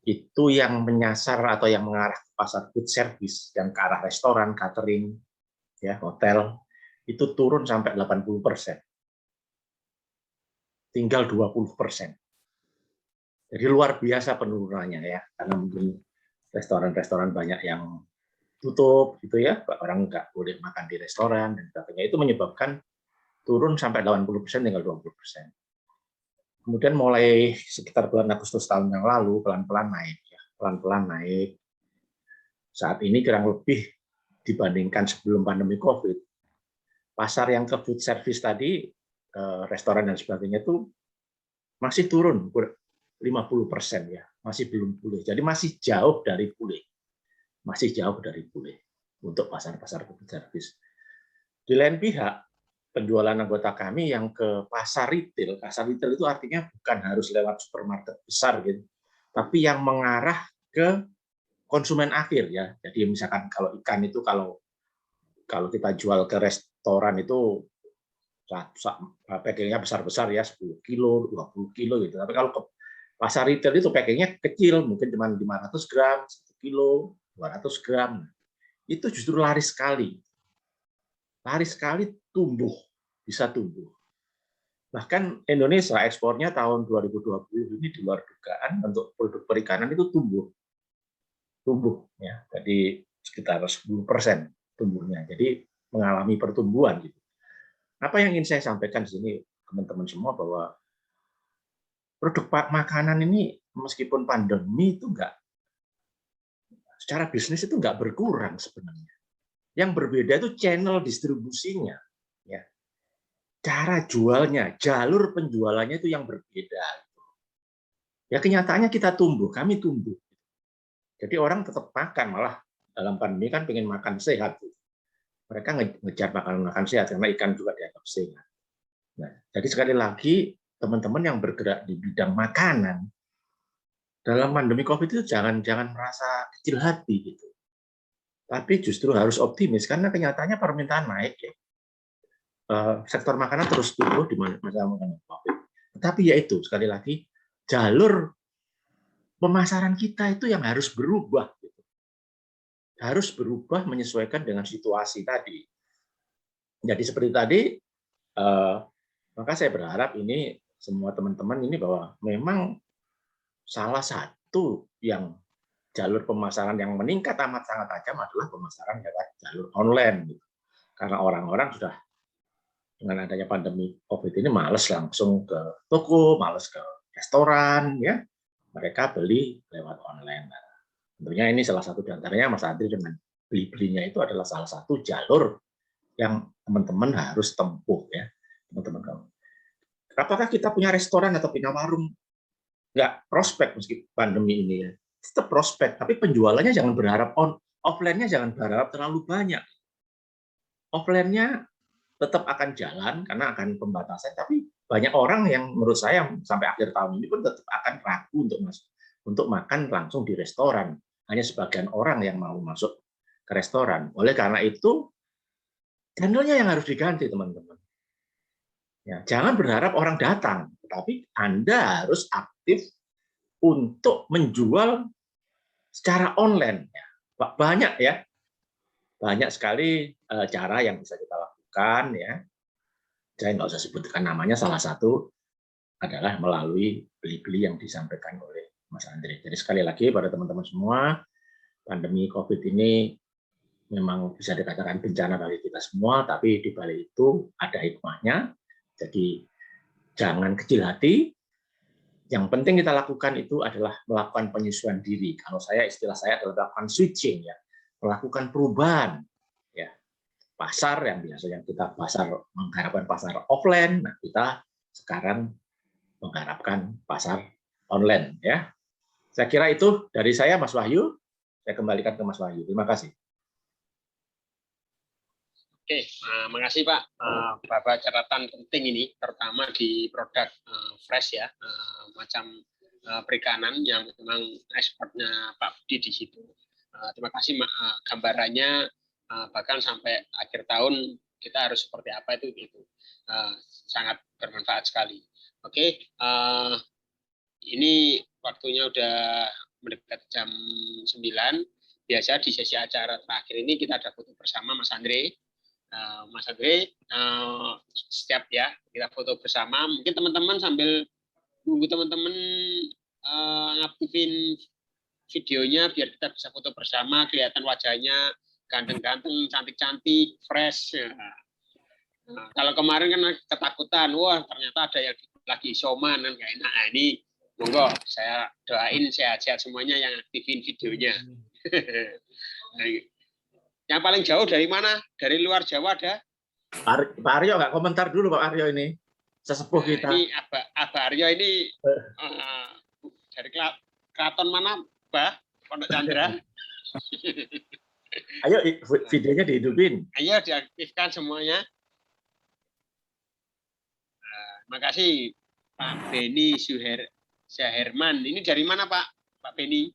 Itu yang menyasar atau yang mengarah ke pasar food service, yang ke arah restoran, catering, ya, hotel, itu turun sampai 80%. Tinggal 20%. Jadi luar biasa penurunannya ya, karena mungkin restoran-restoran banyak yang tutup gitu ya, orang nggak boleh makan di restoran dan sebagainya. Itu menyebabkan turun sampai 80%, tinggal 20%. Kemudian mulai sekitar bulan Agustus tahun yang lalu pelan-pelan naik ya, pelan-pelan naik. Saat ini kurang lebih dibandingkan sebelum pandemi COVID, pasar yang ke food service tadi, restoran dan sebagainya itu masih turun 50% ya, masih belum pulih. Jadi masih jauh dari pulih. Masih jauh dari pulih untuk pasar-pasar food service. Di lain pihak, penjualan anggota kami yang ke pasar retail itu artinya bukan harus lewat supermarket besar gitu, tapi yang mengarah ke konsumen akhir ya. Jadi misalkan kalau ikan itu kalau kita jual ke restoran itu packingnya besar-besar ya, 10 kilo, 20 kilo gitu. Tapi kalau ke pasar retail itu packingnya kecil, mungkin cuma 500 gram, 1 kilo, 200 gram. Itu justru laris sekali. Laris sekali, tumbuh, bisa tumbuh. Bahkan Indonesia ekspornya tahun 2020 ini di luar dugaan untuk produk perikanan itu tumbuh ya. Jadi sekitar 10% tumbuhnya. Jadi mengalami pertumbuhan gitu. Apa yang ingin saya sampaikan di sini teman-teman semua bahwa produk makanan ini meskipun pandemi itu enggak secara bisnis itu nggak berkurang sebenarnya. Yang berbeda itu channel distribusinya, ya. Cara jualnya, jalur penjualannya itu yang berbeda. Ya kenyataannya kita tumbuh, kami tumbuh. Jadi orang tetap makan, malah dalam pandemi kan pengen makan sehat. Mereka ngejar makan sehat karena ikan juga dianggap sehat. Nah, jadi sekali lagi teman-teman yang bergerak di bidang makanan dalam pandemi COVID itu jangan merasa kecil hati gitu. Tapi justru harus optimis karena kenyataannya permintaan naik ya. Sektor makanan terus tumbuh di masa COVID. Tetapi yaitu sekali lagi jalur pemasaran kita itu yang harus berubah. Gitu. Harus berubah menyesuaikan dengan situasi tadi. Jadi seperti tadi, maka saya berharap ini semua teman-teman ini bahwa memang salah satu yang jalur pemasaran yang meningkat amat sangat tajam adalah pemasaran lewat jalur online. Gitu. Karena orang-orang sudah dengan adanya pandemi COVID ini males langsung ke toko, males ke restoran, ya mereka beli lewat online. Nah, tentunya ini salah satu di antaranya Mas Andri dengan beli-belinya itu adalah salah satu jalur yang teman-teman harus tempuh ya, teman-teman kamu. Apakah kita punya restoran atau punya warung? Nggak prospek meski pandemi ini ya. Tetap prospek, tapi penjualannya jangan berharap offline-nya jangan berharap terlalu banyak. Offline-nya tetap akan jalan karena akan pembatasan, tapi banyak orang yang menurut saya sampai akhir tahun ini pun tetap akan ragu untuk makan langsung di restoran. Hanya sebagian orang yang mau masuk ke restoran. Oleh karena itu, channelnya yang harus diganti, teman-teman. Ya, jangan berharap orang datang, tetapi Anda harus aktif untuk menjual secara online. Banyak ya, banyak sekali cara yang bisa kita lakukan ya. Saya nggak usah sebutkan namanya, salah satu adalah melalui beli-beli yang disampaikan oleh Mas Andri. Jadi sekali lagi pada teman-teman semua, pandemi COVID ini memang bisa dikatakan bencana bagi kita semua, tapi di balik itu ada hikmahnya. Jadi jangan kecil hati. Yang penting kita lakukan itu adalah melakukan penyesuaian diri. Kalau istilah saya adalah melakukan switching ya, melakukan perubahan. Ya, pasar yang biasanya kita mengharapkan pasar offline, nah kita sekarang mengharapkan pasar online ya. Saya kira itu dari saya, Mas Wahyu. Saya kembalikan ke Mas Wahyu. Terima kasih. Oke, makasih Pak. Beberapa catatan penting ini, terutama di produk fresh ya, macam perikanan yang memang ekspornya Pak Budi di situ. Terima kasih gambarannya, bahkan sampai akhir tahun kita harus seperti apa itu gitu. Sangat bermanfaat sekali. Oke, ini waktunya udah mendekat jam 9. Biasa di sesi acara terakhir ini kita ada foto bersama Mas Andre. Mas Andre, setiap ya kita foto bersama. Mungkin teman-teman sambil nunggu teman-teman ngaktifin videonya biar kita bisa foto bersama, kelihatan wajahnya ganteng-ganteng, cantik-cantik, fresh. Nah, kalau kemarin kan ketakutan, wah ternyata ada yang lagi isoman kan nggak enak. Nah, ini monggo saya doain sehat-sehat semuanya yang aktifin videonya. Nah, yang paling jauh dari mana? Dari luar Jawa ada? Pak Aryo nggak komentar dulu Pak Aryo ini, sesepuh kita. Ini Abah Aryo ini dari keraton mana, Bah? Pondok Chandra. Ayo videonya dihidupin. Ayo diaktifkan semuanya. Makasih Pak Beni Syahirman. Ini dari mana Pak Beni?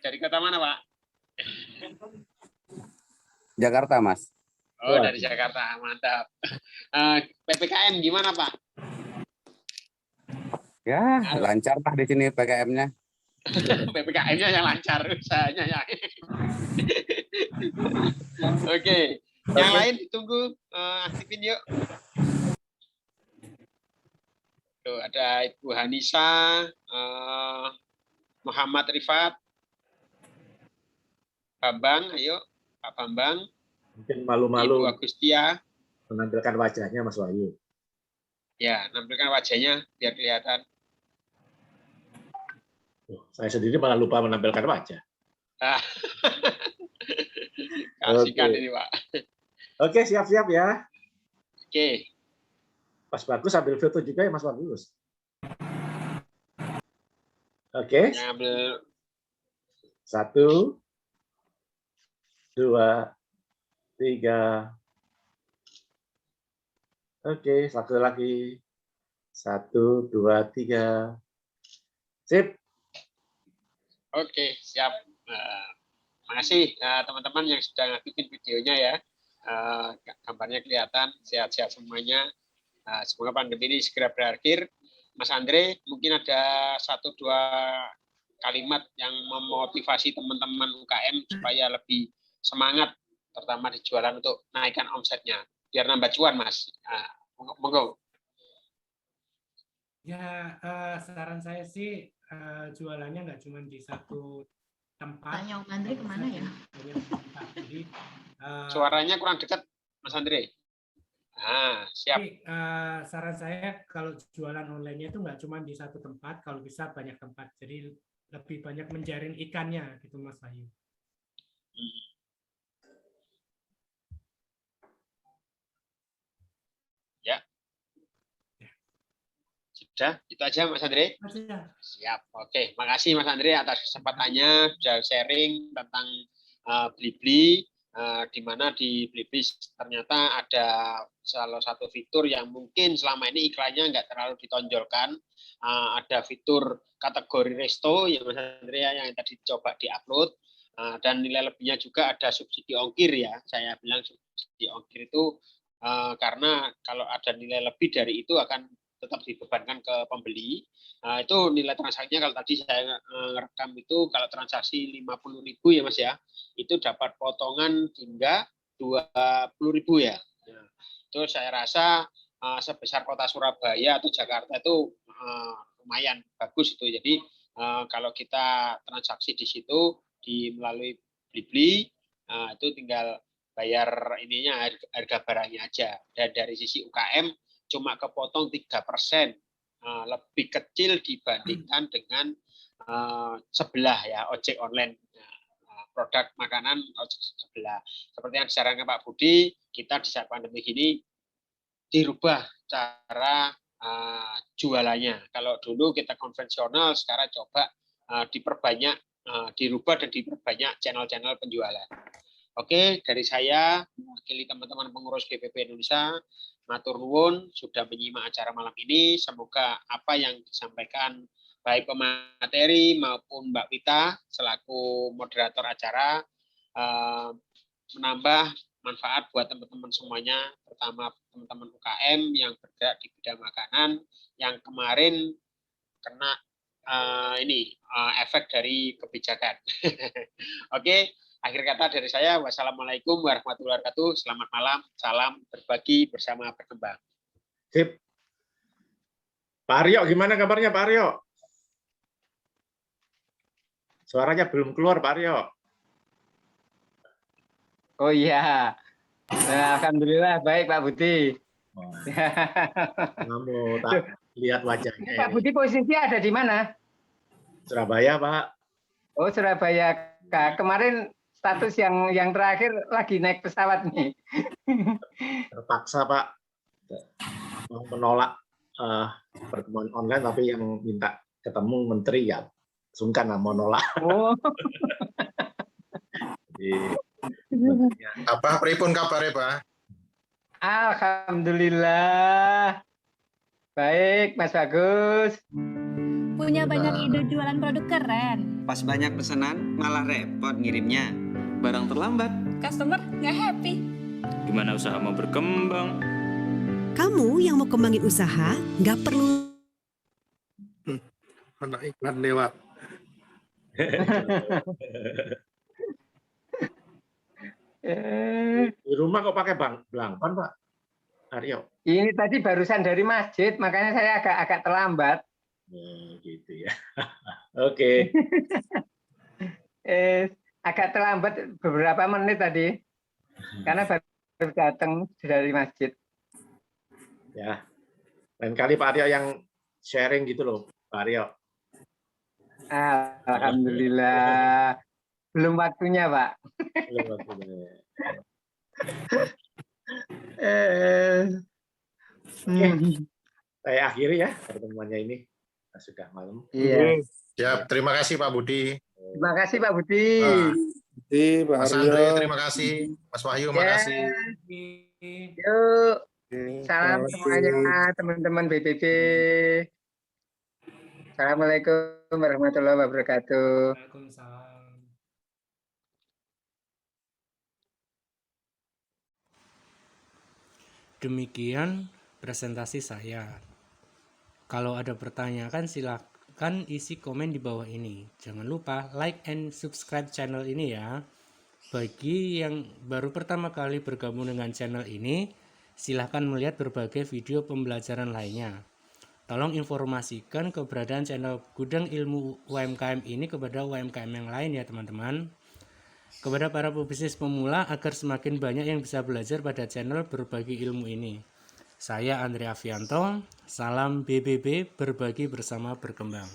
Dari kota mana, Pak? Jakarta, Mas. Oh, dari Jakarta. Mantap. PPKM gimana, Pak? Ya, lancar lah di sini PPKM-nya. PPKM-nya yang lancar, usahanya yang. Oke. Yang lain ditunggu, aktifin yuk. Tuh, ada Ibu Hanisa, Muhammad Rifat, Bambang, ayo Pak Bambang. Mungkin malu-malu Ibu Agustia menampilkan wajahnya Mas Wahyu. Ya, nampilkan wajahnya biar kelihatan. Saya sendiri malah lupa menampilkan wajah. Kasihkan ini, Pak. Oke, siap-siap ya. Oke. Mas Bagus ambil foto juga ya, Mas Bagus. Oke. Ambil 1, 2, 3. Oke, satu lagi. 1, 2, 3. Sip. Oke, siap. Makasih teman-teman yang sudah bikin videonya ya. Gambarnya kelihatan, sehat-sehat semuanya. Semoga pandemi ini segera berakhir. Mas Andre, mungkin ada 1-2 kalimat yang memotivasi teman-teman UKM supaya lebih semangat, terutama di jualan untuk naikkan omsetnya, biar nambah cuan, Mas. Monggo. Ya, saran saya sih jualannya nggak cuma di satu tempat. Tanya Om Andre kemana ya? Jadi, suaranya kurang dekat, Mas Andre. Siap. Jadi, saran saya kalau jualan online-nya itu nggak cuma di satu tempat, kalau bisa banyak tempat. Jadi lebih banyak menjaring ikannya, gitu Mas Bayu. Ya. Sudah, itu aja Mas Andre. Siap. Oke, makasih Mas Andre atas kesempatannya sudah sharing tentang Blibli, di mana di Blibli ternyata ada salah satu fitur yang mungkin selama ini iklannya nggak terlalu ditonjolkan. Ada fitur kategori resto yang Mas Andre yang tadi coba diupload, dan nilai lebihnya juga ada subsidi ongkir ya. Saya bilang subsidi ongkir itu karena kalau ada nilai lebih dari itu akan tetap dibebankan ke pembeli. Itu nilai transaksinya kalau tadi saya rekam itu kalau transaksi 50.000 ya Mas ya, itu dapat potongan hingga 20.000 ya. Nah, itu saya rasa sebesar kota Surabaya atau Jakarta itu lumayan bagus itu. Jadi kalau kita transaksi di situ melalui Blibli, itu tinggal bayar ininya harga barangnya aja. Dan dari sisi UKM cuma kepotong 3%, lebih kecil dibandingkan dengan sebelah ya, ojek online, produk makanan ojek sebelah. Seperti yang disarankan Pak Budi, kita di saat pandemi ini dirubah cara jualannya. Kalau dulu kita konvensional, sekarang coba diperbanyak, dirubah dan diperbanyak channel-channel penjualan. Oke, dari saya mewakili teman-teman pengurus GPP Indonesia, matur nuwun sudah menyimak acara malam ini. Semoga apa yang disampaikan baik pemateri maupun Mbak Wita selaku moderator acara menambah manfaat buat teman-teman semuanya, terutama teman-teman UKM yang bergerak di bidang makanan yang kemarin kena efek dari kebijakan. Oke. Akhir kata dari saya, wassalamualaikum warahmatullahi wabarakatuh. Selamat malam, salam berbagi bersama berkembang. Sip. Pak Aryo, gimana kabarnya Pak Aryo? Suaranya belum keluar Pak Aryo. Oh iya, nah, alhamdulillah baik Pak Budi. Kamu tak lihat wajahnya. Pak Budi posisi ada di mana? Surabaya Pak. Oh Surabaya. Kemarin status yang terakhir lagi naik pesawat nih. Terpaksa Pak menolak pertemuan online, tapi yang minta ketemu menteri ya sungkan lah menolak. Oh. Apa pripun kabare Pak? Alhamdulillah. Baik Mas Bagus. Punya banyak ide jualan produk keren. Pas banyak pesanan malah repot ngirimnya. Barang terlambat, Customer nggak happy. gimana usaha mau berkembang? Kamu yang mau kembangin usaha, nggak perlu. Mana iklan lewat. Di rumah kok pakai belangkon Pak Aryo? Ini tadi barusan dari masjid, makanya saya agak terlambat. Gitu ya. Oke. Agak terlambat beberapa menit tadi, karena baru datang dari masjid. Ya. Lain kali Pak Aryo yang sharing gitu loh, Pak Aryo. Alhamdulillah. Belum waktunya, Pak. Belum waktunya. Oke, saya akhiri ya pertemuannya ini. Sudah malam. Iya. Siap, terima kasih Pak Budi. Terima kasih Pak Budi. Pak Mas Aryo. Andre, terima kasih. Mas Wahyu, makasih. Yuk. Salam semuanya teman-teman BPB. Assalamualaikum warahmatullahi wabarakatuh. Waalaikumsalam. Demikian presentasi saya. Kalau ada pertanyaan silakan isi komen di bawah ini. Jangan lupa like and subscribe channel ini ya. Bagi yang baru pertama kali bergabung dengan channel ini, silahkan melihat berbagai video pembelajaran lainnya. Tolong informasikan keberadaan channel Gudang Ilmu UMKM ini kepada UMKM yang lain ya teman-teman. Kepada para pebisnis pemula agar semakin banyak yang bisa belajar pada channel berbagi ilmu ini. Saya Andre Afianto, salam BBB, berbagi bersama berkembang.